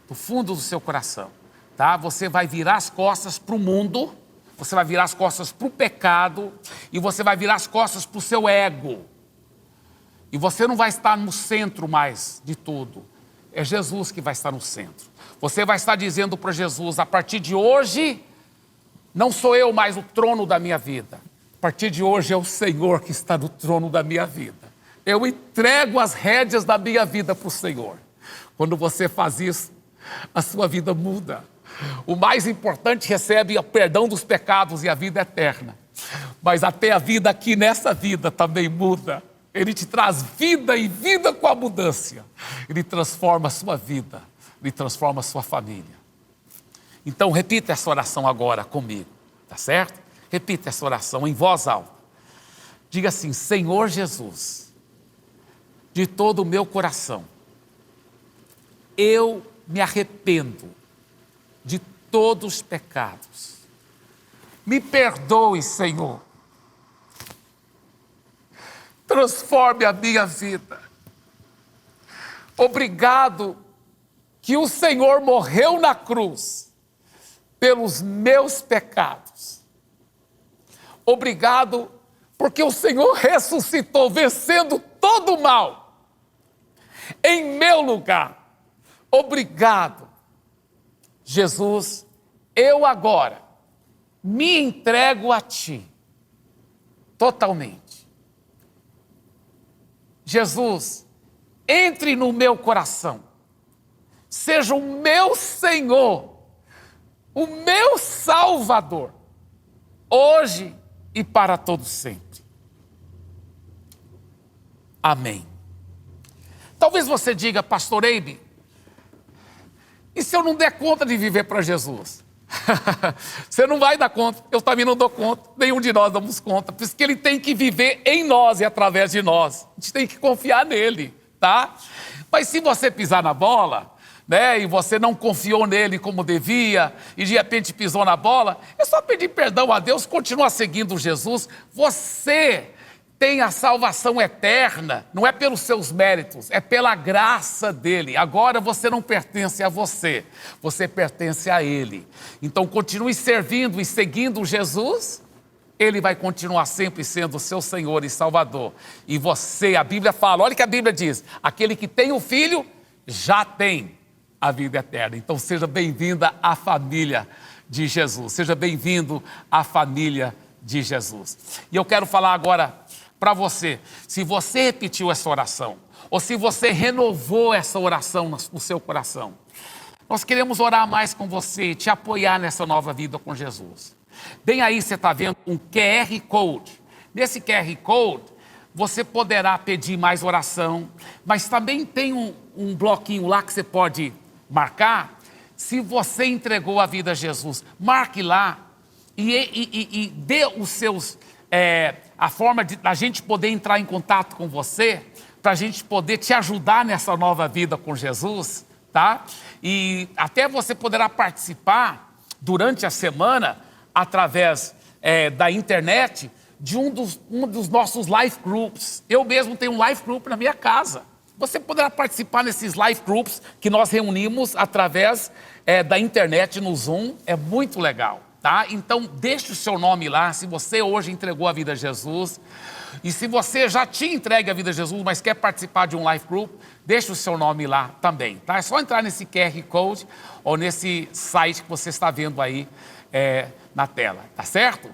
do fundo do seu coração, tá? Você vai virar as costas para o mundo, você vai virar as costas para o pecado e você vai virar as costas para o seu ego. E você não vai estar no centro mais de tudo. É Jesus que vai estar no centro. Você vai estar dizendo para Jesus, a partir de hoje, não sou eu mais o trono da minha vida. A partir de hoje é o Senhor que está no trono da minha vida. Eu entrego as rédeas da minha vida para o Senhor. Quando você faz isso, a sua vida muda. O mais importante, recebe o perdão dos pecados e a vida eterna. Mas até a vida aqui nessa vida também muda. Ele te traz vida e vida com abundância. Ele transforma a sua vida, Ele transforma a sua família. Então repita essa oração agora comigo, tá certo? Repita essa oração em voz alta. Diga assim: Senhor Jesus, de todo o meu coração, eu me arrependo de todos os pecados. Me perdoe, Senhor. Transforme a minha vida. Obrigado que o Senhor morreu na cruz pelos meus pecados. Obrigado porque o Senhor ressuscitou, vencendo todo o mal em meu lugar. Obrigado, Jesus. Eu agora me entrego a Ti totalmente. Jesus, entre no meu coração, seja o meu Senhor, o meu Salvador, hoje e para todo sempre. Amém. Talvez você diga, pastor Eibe, e se eu não der conta de viver para Jesus? Você não vai dar conta, eu também não dou conta, nenhum de nós damos conta, porque Ele tem que viver em nós e através de nós. A gente tem que confiar nele, tá? Mas se você pisar na bola, né, e você não confiou nele como devia, e de repente pisou na bola, é só pedir perdão a Deus, continuar seguindo Jesus. Você tem a salvação eterna, não é pelos seus méritos, é pela graça dele. Agora você não pertence a você, você pertence a ele. Então continue servindo e seguindo Jesus, ele vai continuar sempre sendo o seu Senhor e Salvador. E você, a Bíblia fala, olha o que a Bíblia diz, aquele que tem o Filho, já tem a vida eterna. Então seja bem-vinda à família de Jesus, seja bem-vindo à família de Jesus. E eu quero falar agora para você, se você repetiu essa oração, ou se você renovou essa oração no seu coração, nós queremos orar mais com você e te apoiar nessa nova vida com Jesus. Bem aí você está vendo um QR Code. Nesse QR Code, você poderá pedir mais oração, mas também tem um bloquinho lá que você pode marcar. Se você entregou a vida a Jesus, marque lá e dê os seus... a forma de a gente poder entrar em contato com você, para a gente poder te ajudar nessa nova vida com Jesus, tá? E até você poderá participar durante a semana, através da internet, de um dos nossos life groups. Eu mesmo tenho um life group na minha casa. Você poderá participar nesses life groups que nós reunimos através da internet no Zoom, é muito legal. Tá? Então, deixe o seu nome lá, se você hoje entregou a vida a Jesus. E se você já tinha entregue a vida a Jesus, mas quer participar de um life group, deixe o seu nome lá também. Tá? É só entrar nesse QR Code ou nesse site que você está vendo aí na tela. Tá certo?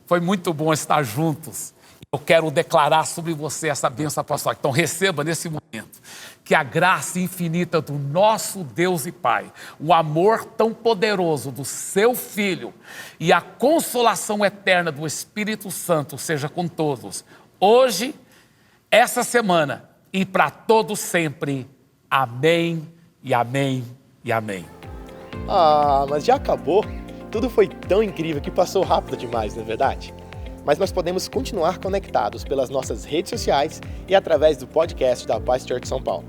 Foi muito bom estar juntos. Eu quero declarar sobre você essa bênção apostólica. Então receba nesse momento que a graça infinita do nosso Deus e Pai, o amor tão poderoso do seu Filho e a consolação eterna do Espírito Santo seja com todos, hoje, essa semana e para todos sempre. Amém e amém e amém. Ah, mas já acabou? Tudo foi tão incrível que passou rápido demais, não é verdade? Mas nós podemos continuar conectados pelas nossas redes sociais e através do podcast da Paz Church São Paulo.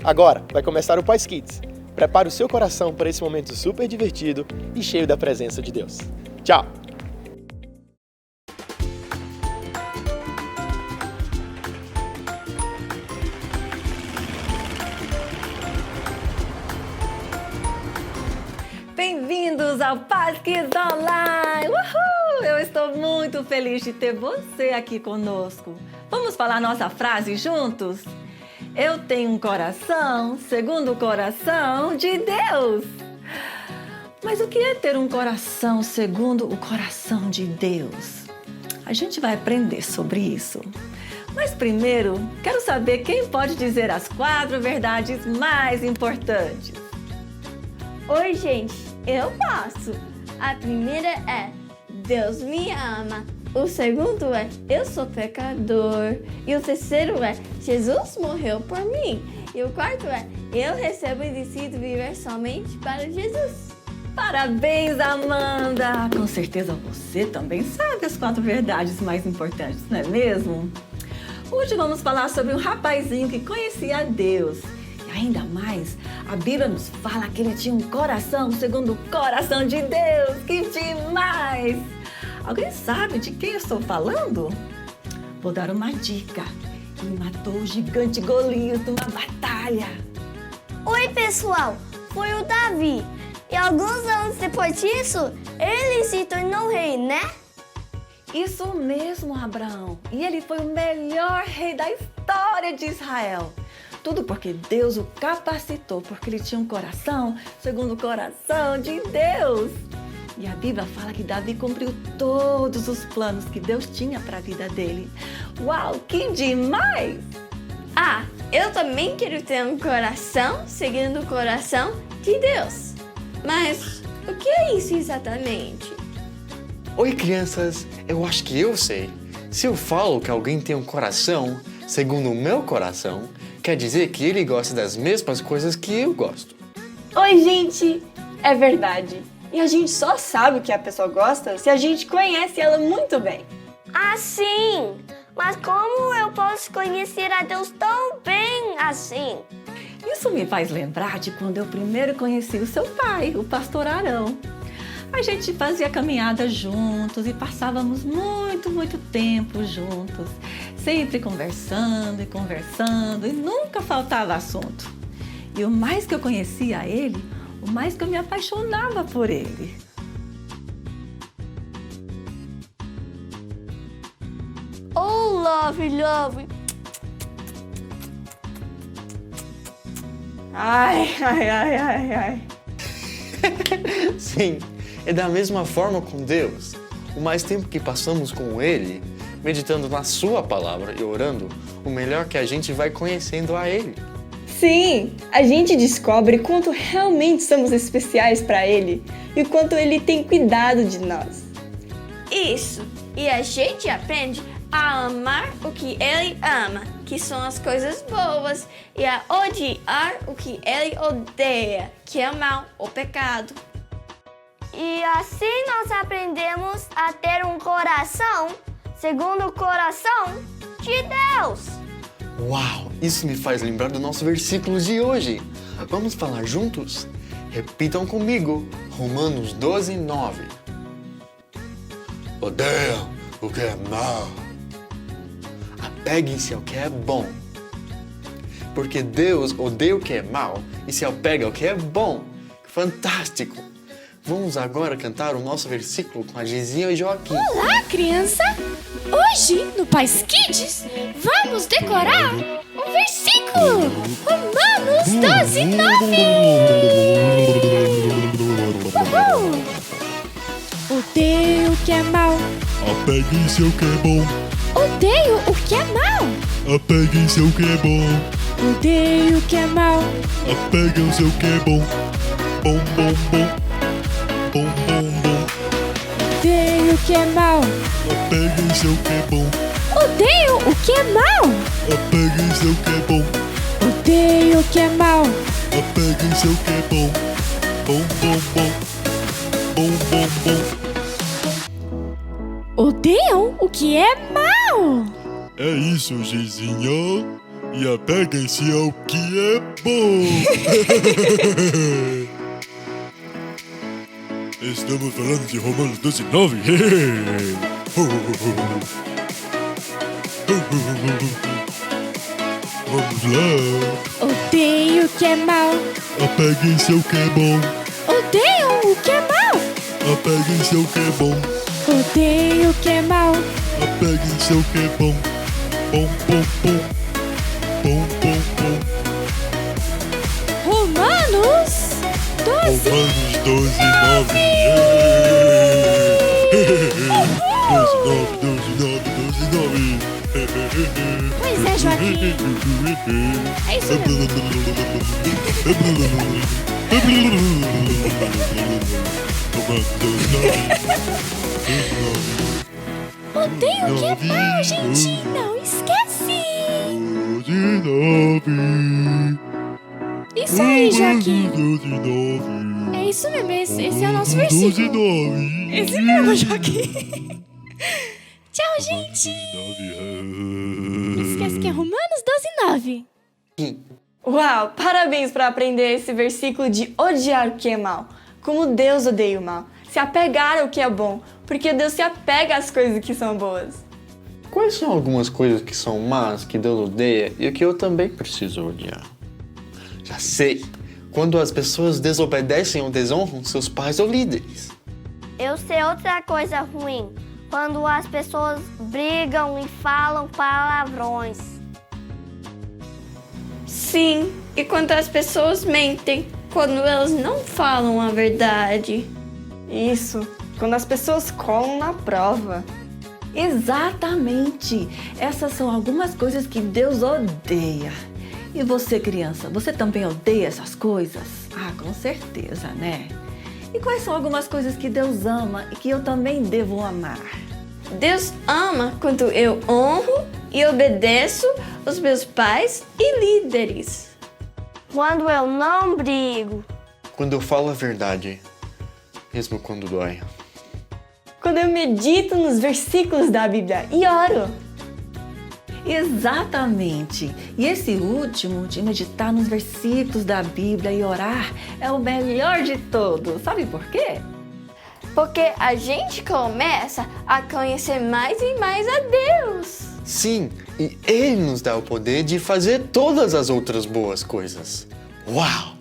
Agora vai começar o Paz Kids. Prepare o seu coração para esse momento super divertido e cheio da presença de Deus. Tchau! Bem-vindos ao Paz Kids Online! Uhul! Eu estou muito feliz de ter você aqui conosco. Vamos falar nossa frase juntos? Eu tenho um coração segundo o coração de Deus. Mas o que é ter um coração segundo o coração de Deus? A gente vai aprender sobre isso. Mas primeiro, quero saber quem pode dizer as 4 verdades mais importantes. Oi, gente, eu posso. A primeira é: Deus me ama. O segundo é: eu sou pecador. E o terceiro é: Jesus morreu por mim. E o quarto é: eu recebo e decido viver somente para Jesus. Parabéns, Amanda! Com certeza você também sabe as 4 verdades mais importantes, não é mesmo? Hoje vamos falar sobre um rapazinho que conhecia a Deus. E ainda mais, a Bíblia nos fala que ele tinha um coração segundo o coração de Deus. Que demais! Alguém sabe de quem eu estou falando? Vou dar uma dica. Ele matou o gigante Golias numa batalha. Oi, pessoal, foi o Davi. E alguns anos depois disso, ele se tornou rei, né? Isso mesmo, Abraão. E ele foi o melhor rei da história de Israel. Tudo porque Deus o capacitou, porque ele tinha um coração segundo o coração de Deus. E a Bíblia fala que Davi cumpriu todos os planos que Deus tinha para a vida dele. Uau, que demais! Ah, eu também quero ter um coração seguindo o coração de Deus. Mas o que é isso exatamente? Oi, crianças! Eu acho que eu sei. Se eu falo que alguém tem um coração segundo o meu coração, quer dizer que ele gosta das mesmas coisas que eu gosto. Oi, gente! É verdade. E a gente só sabe o que a pessoa gosta se a gente conhece ela muito bem. Ah, sim! Mas como eu posso conhecer a Deus tão bem assim? Isso me faz lembrar de quando eu primeiro conheci o seu pai, o pastor Arão. A gente fazia caminhada juntos e passávamos muito tempo juntos, sempre conversando e nunca faltava assunto. E o mais que eu conhecia ele, o mais que eu me apaixonava por ele. Oh, love. Ai. Sim, é da mesma forma com Deus. O mais tempo que passamos com Ele, meditando na Sua palavra e orando, o melhor que a gente vai conhecendo a Ele. Sim, a gente descobre quanto realmente somos especiais para Ele e o quanto Ele tem cuidado de nós. Isso. E a gente aprende a amar o que Ele ama, que são as coisas boas, e a odiar o que Ele odeia, que é o mal, o pecado. E assim nós aprendemos a ter um coração segundo o coração de Deus. Uau, isso me faz lembrar do nosso versículo de hoje. Vamos falar juntos? Repitam comigo, Romanos 12:9. Odeiam o que é mal. Apeguem-se ao que é bom. Porque Deus odeia o que é mal e se apega ao que é bom. Fantástico! Vamos agora cantar o nosso versículo com a Gizinha e Joaquim. Olá, criança! Hoje, no Pais Kids, vamos decorar um versículo! Romanos 12:9. Uhul! Odeio o que é mal. Apeguem-se ao que é bom. Odeio o que é mal. Apeguem-se ao que é bom. Odeio o que é mal. Apegam-se ao que é bom. Bom. Odeio o que é mal. Apeguem-se ao que é bom. Odeio o que é mal. Apeguem-se ao que é bom. Odeio o que é mal. Apeguem-se ao que é bom. Bom. Odeiam o que é mal. É isso, Gizinha. E apeguem-se ao que é bom. Estamos falando de Romanos 12:9. Vamos lá. Odeio o que é mal. Apeguem-se ao que é bom. Odeiam o que é mal. Apeguem-se ao que é bom. Odeio o que é mal. Apeguem-se ao que é bom. Bom. Romanos 12:9. Pois é, Joaquim. É isso Odeio o que é mal, gente. Não esquece. Isso aí, Joaquim. É isso mesmo, esse é o nosso versículo. Esse mesmo, Joaquim. Tchau, gente. Não esquece que é Romanos 12:9. Uau, parabéns por aprender esse versículo de odiar o que é mal. Como Deus odeia o mal. Se apegar ao que é bom, porque Deus se apega às coisas que são boas. Quais são algumas coisas que são más, que Deus odeia e que eu também preciso odiar? Já sei! Quando as pessoas desobedecem ou desonram seus pais ou líderes. Eu sei outra coisa ruim, quando as pessoas brigam e falam palavrões. Sim, e quando as pessoas mentem, quando elas não falam a verdade. Isso, quando as pessoas colam na prova. Exatamente! Essas são algumas coisas que Deus odeia. E você, criança, você também odeia essas coisas? Ah, com certeza, né? E quais são algumas coisas que Deus ama e que eu também devo amar? Deus ama quando eu honro e obedeço os meus pais e líderes. Quando eu não brigo. Quando eu falo a verdade, mesmo quando dói. Quando eu medito nos versículos da Bíblia e oro. Exatamente. E esse último, de meditar nos versículos da Bíblia e orar, é o melhor de todos. Sabe por quê? Porque a gente começa a conhecer mais e mais a Deus. Sim, e Ele nos dá o poder de fazer todas as outras boas coisas. Uau!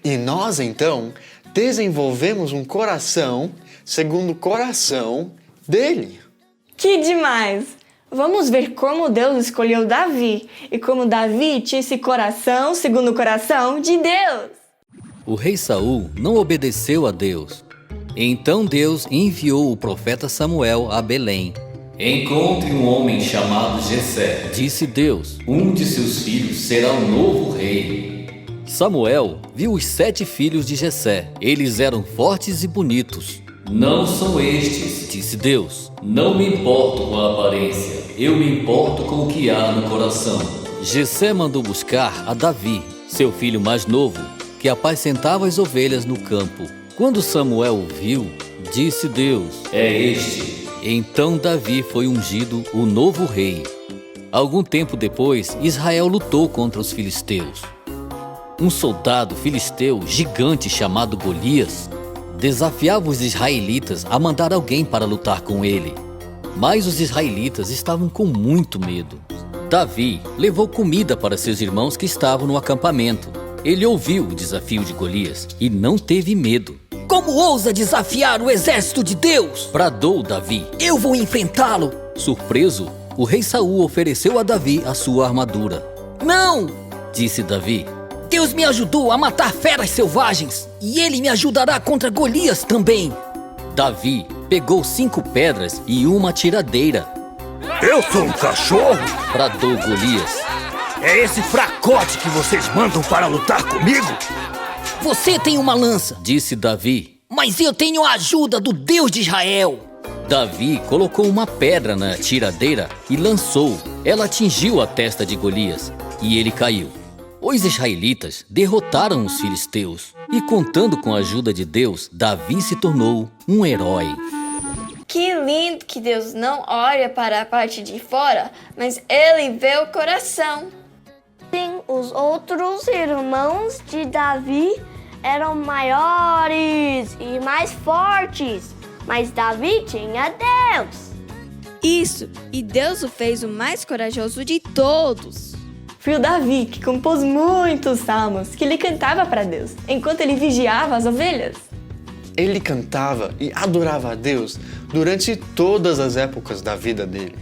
E nós, então, desenvolvemos um coração segundo o coração dele. Que demais! Vamos ver como Deus escolheu Davi e como Davi tinha esse coração segundo o coração de Deus. O rei Saul não obedeceu a Deus. Então Deus enviou o profeta Samuel a Belém. Encontre um homem chamado Jessé, disse Deus. Um de seus filhos será o novo rei. Samuel viu os 7 filhos de Jessé. Eles eram fortes e bonitos. Não são estes, disse Deus. Não me importo com a aparência, eu me importo com o que há no coração. Jessé mandou buscar a Davi, seu filho mais novo, que apacentava as ovelhas no campo. Quando Samuel o viu, disse Deus: é este. Então Davi foi ungido o novo rei. Algum tempo depois, Israel lutou contra os filisteus. Um soldado filisteu gigante chamado Golias desafiava os israelitas a mandar alguém para lutar com ele. Mas os israelitas estavam com muito medo. Davi levou comida para seus irmãos que estavam no acampamento. Ele ouviu o desafio de Golias e não teve medo. Como ousa desafiar o exército de Deus? Bradou Davi. Eu vou enfrentá-lo. Surpreso, o rei Saul ofereceu a Davi a sua armadura. Não! Disse Davi. Deus me ajudou a matar feras selvagens e ele me ajudará contra Golias também. Davi pegou 5 pedras e uma tiradeira. Eu sou um cachorro? Bradou Golias. É esse fracote que vocês mandam para lutar comigo? Você tem uma lança, disse Davi. Mas eu tenho a ajuda do Deus de Israel. Davi colocou uma pedra na tiradeira e lançou. Ela atingiu a testa de Golias e ele caiu. Os israelitas derrotaram os filisteus e, contando com a ajuda de Deus, Davi se tornou um herói. Que lindo que Deus não olha para a parte de fora, mas Ele vê o coração. Sim, os outros irmãos de Davi eram maiores e mais fortes, mas Davi tinha Deus. Isso, e Deus o fez o mais corajoso de todos. Foi o Davi que compôs muitos salmos que ele cantava para Deus, enquanto ele vigiava as ovelhas. Ele cantava e adorava a Deus durante todas as épocas da vida dele.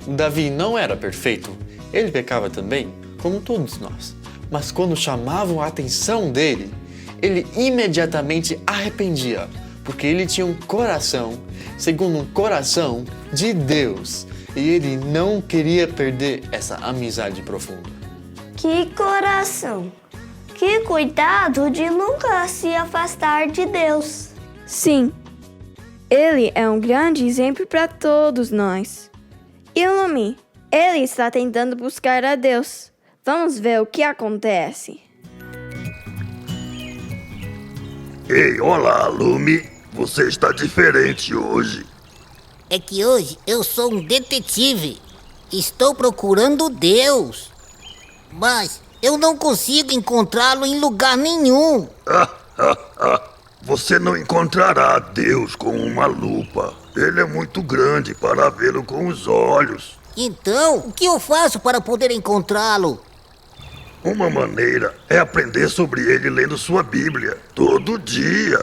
O Davi não era perfeito, ele pecava também, como todos nós. Mas quando chamavam a atenção dele, ele imediatamente arrependia, porque ele tinha um coração segundo um coração de Deus. E ele não queria perder essa amizade profunda. Que coração! Que cuidado de nunca se afastar de Deus. Sim, ele é um grande exemplo para todos nós. E o Lumi, ele está tentando buscar a Deus. Vamos ver o que acontece. Ei, olá, Lumi. Você está diferente hoje. É que hoje eu sou um detetive. Estou procurando Deus. Mas eu não consigo encontrá-lo em lugar nenhum. Você não encontrará Deus com uma lupa. Ele é muito grande para vê-lo com os olhos. Então, o que eu faço para poder encontrá-lo? Uma maneira é aprender sobre ele lendo sua Bíblia todo dia.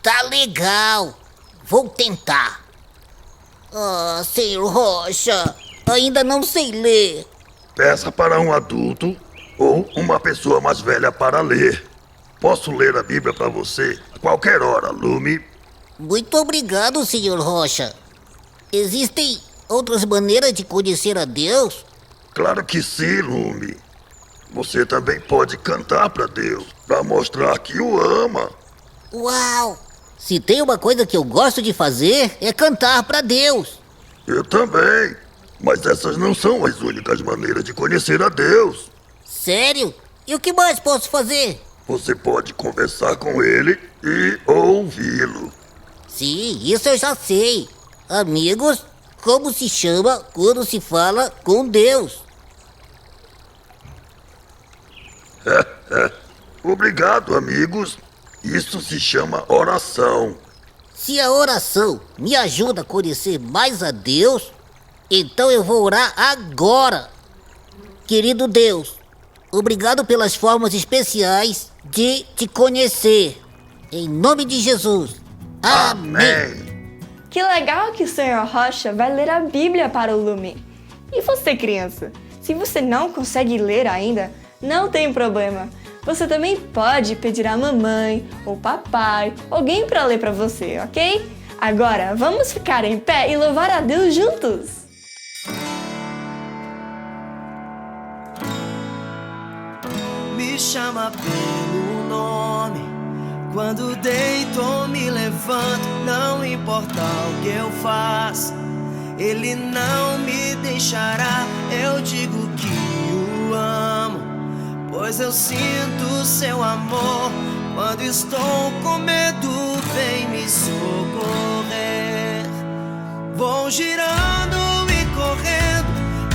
Tá legal. Vou tentar. Senhor Rocha, ainda não sei ler. Peça para um adulto ou uma pessoa mais velha para ler. Posso ler a Bíblia para você a qualquer hora, Lumi. Muito obrigado, Senhor Rocha. Existem outras maneiras de conhecer a Deus? Claro que sim, Lumi. Você também pode cantar para Deus, para mostrar que o ama. Uau! Se tem uma coisa que eu gosto de fazer, é cantar para Deus. Eu também. Mas essas não são as únicas maneiras de conhecer a Deus. Sério? E o que mais posso fazer? Você pode conversar com ele e ouvi-lo. Sim, isso eu já sei. Amigos, como se chama quando se fala com Deus? Obrigado, amigos. Isso se chama oração. Se a oração me ajuda a conhecer mais a Deus, então eu vou orar agora. Querido Deus, obrigado pelas formas especiais de te conhecer. Em nome de Jesus. Amém. Que legal que o Sr. Rocha vai ler a Bíblia para o Lume. E você, criança? Se você não consegue ler ainda, não tem problema. Você também pode pedir a mamãe ou papai, alguém para ler para você, ok? Agora, vamos ficar em pé e louvar a Deus juntos. Me chama pelo nome, quando deito ou me levanto, não importa o que eu faço, Ele não me deixará. Eu digo que o amo, pois eu sinto seu amor. Quando estou com medo, vem me socorrer. Vou girando e correndo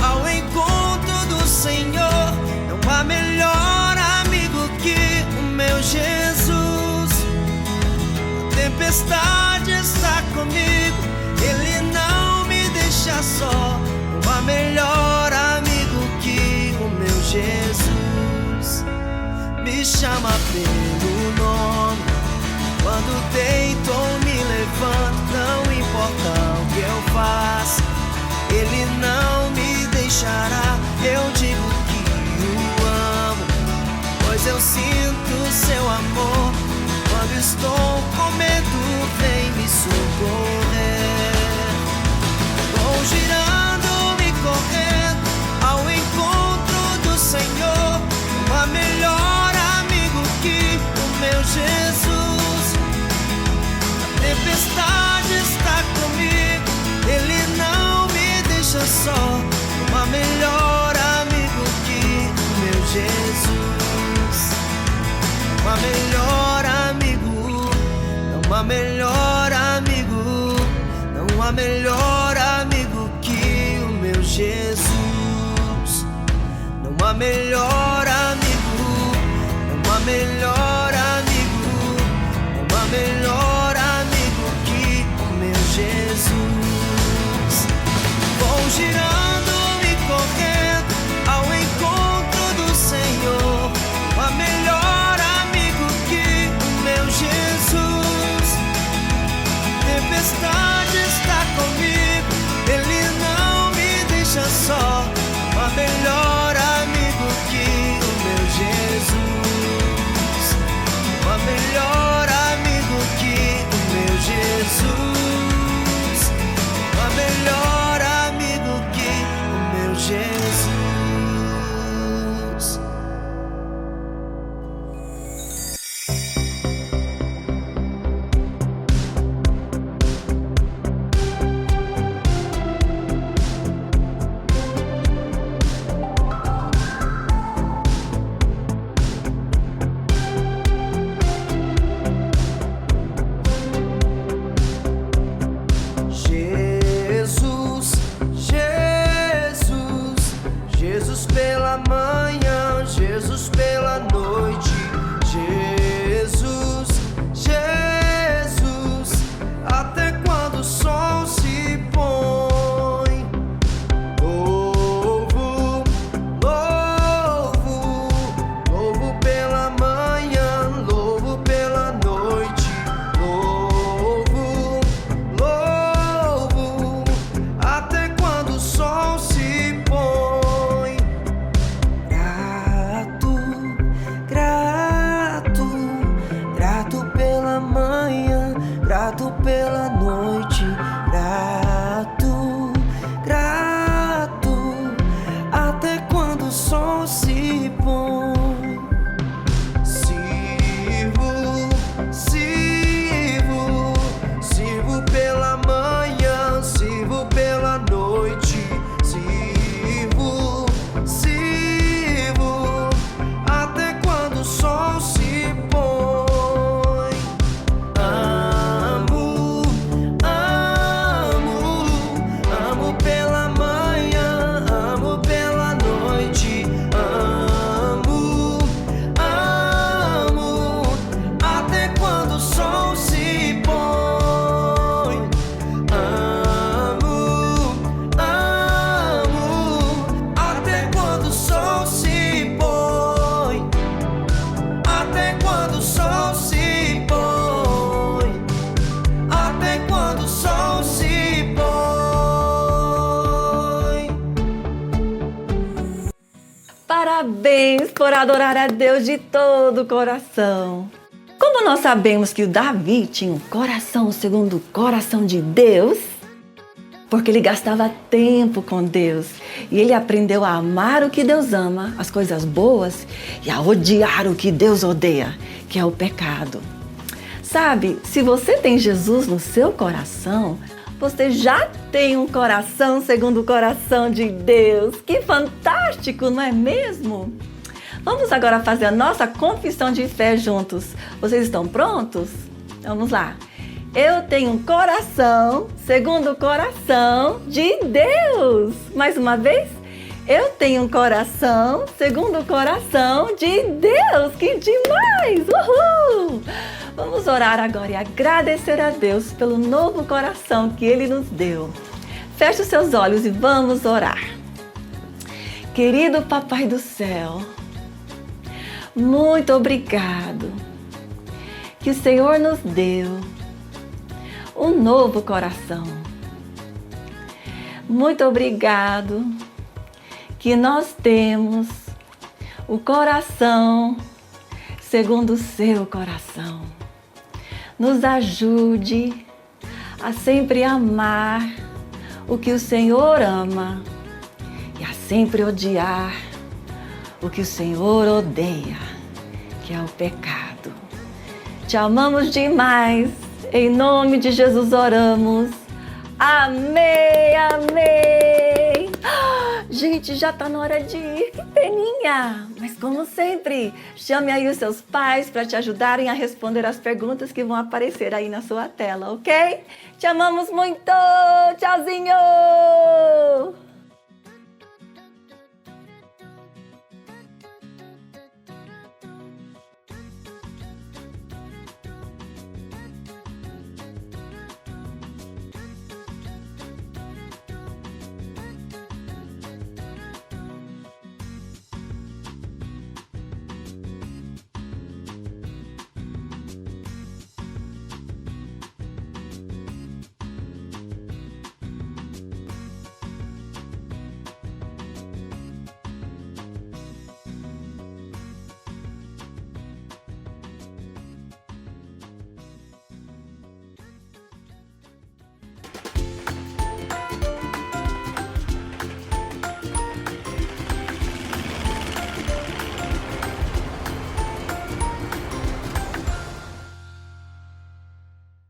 ao encontro do Senhor. Não há melhor amigo que o meu Jesus. A tempestade está comigo, Ele não me deixa só. Não há melhor amigo que o meu Jesus. Me chama pelo nome, quando deito ou me levanto, não importa o que eu faço, Ele não me deixará. Eu digo que o amo, pois eu sinto seu amor. Quando estou com medo, vem me socorrer. Vou girando e correndo ao encontro do Senhor. Não há melhor amigo que o meu Jesus. A tempestade está comigo, Ele não me deixa só. Não há melhor amigo que o meu Jesus. Não há melhor amigo, não há melhor amigo, não há melhor amigo que o meu Jesus. Não há melhor amigo, não há melhor amigo, não há melhor amigo que o meu Jesus. Vou girando e correndo ao encontro do Senhor. Não há melhor amigo que o meu Jesus. A tempestade está comigo, Ele não me deixa só. Não há melhor amigo que o meu Jesus. Não há melhor amigo que o meu Jesus. Não há melhor amigo que o meu Jesus. Jesus, Jesus, Jesus pela manhã, Jesus pela noite, Jesus, Jesus, até quando o sol se põe. Louvo, louvo, louvo pela manhã, louvo pela noite, louvo, louvo, até quando o sol se põe. Grato, Parabéns por adorar a Deus de todo o coração. Como nós sabemos que o Davi tinha um coração segundo o coração de Deus? Porque ele gastava tempo com Deus e ele aprendeu a amar o que Deus ama, as coisas boas, e a odiar o que Deus odeia, que é o pecado. Sabe, se você tem Jesus no seu coração, você já tem um coração segundo o coração de Deus. Que fantástico, não é mesmo? Vamos agora fazer a nossa confissão de fé juntos. Vocês estão prontos? Vamos lá. Eu tenho um coração segundo o coração de Deus. Mais uma vez. Eu tenho um coração segundo o coração de Deus. Que demais! Uhul! Vamos orar agora e agradecer a Deus pelo novo coração que Ele nos deu. Feche os seus olhos e vamos orar. Querido Papai do Céu, muito obrigado que o Senhor nos deu um novo coração. Muito obrigado que nós temos o coração segundo o seu coração. Nos ajude a sempre amar o que o Senhor ama e a sempre odiar o que o Senhor odeia, que é o pecado. Te amamos demais. Em nome de Jesus oramos. Amém, amém. Gente, já tá na hora de ir. Que peninha. Mas como sempre, chame aí os seus pais para te ajudarem a responder as perguntas que vão aparecer aí na sua tela, ok? Te amamos muito. Tchauzinho.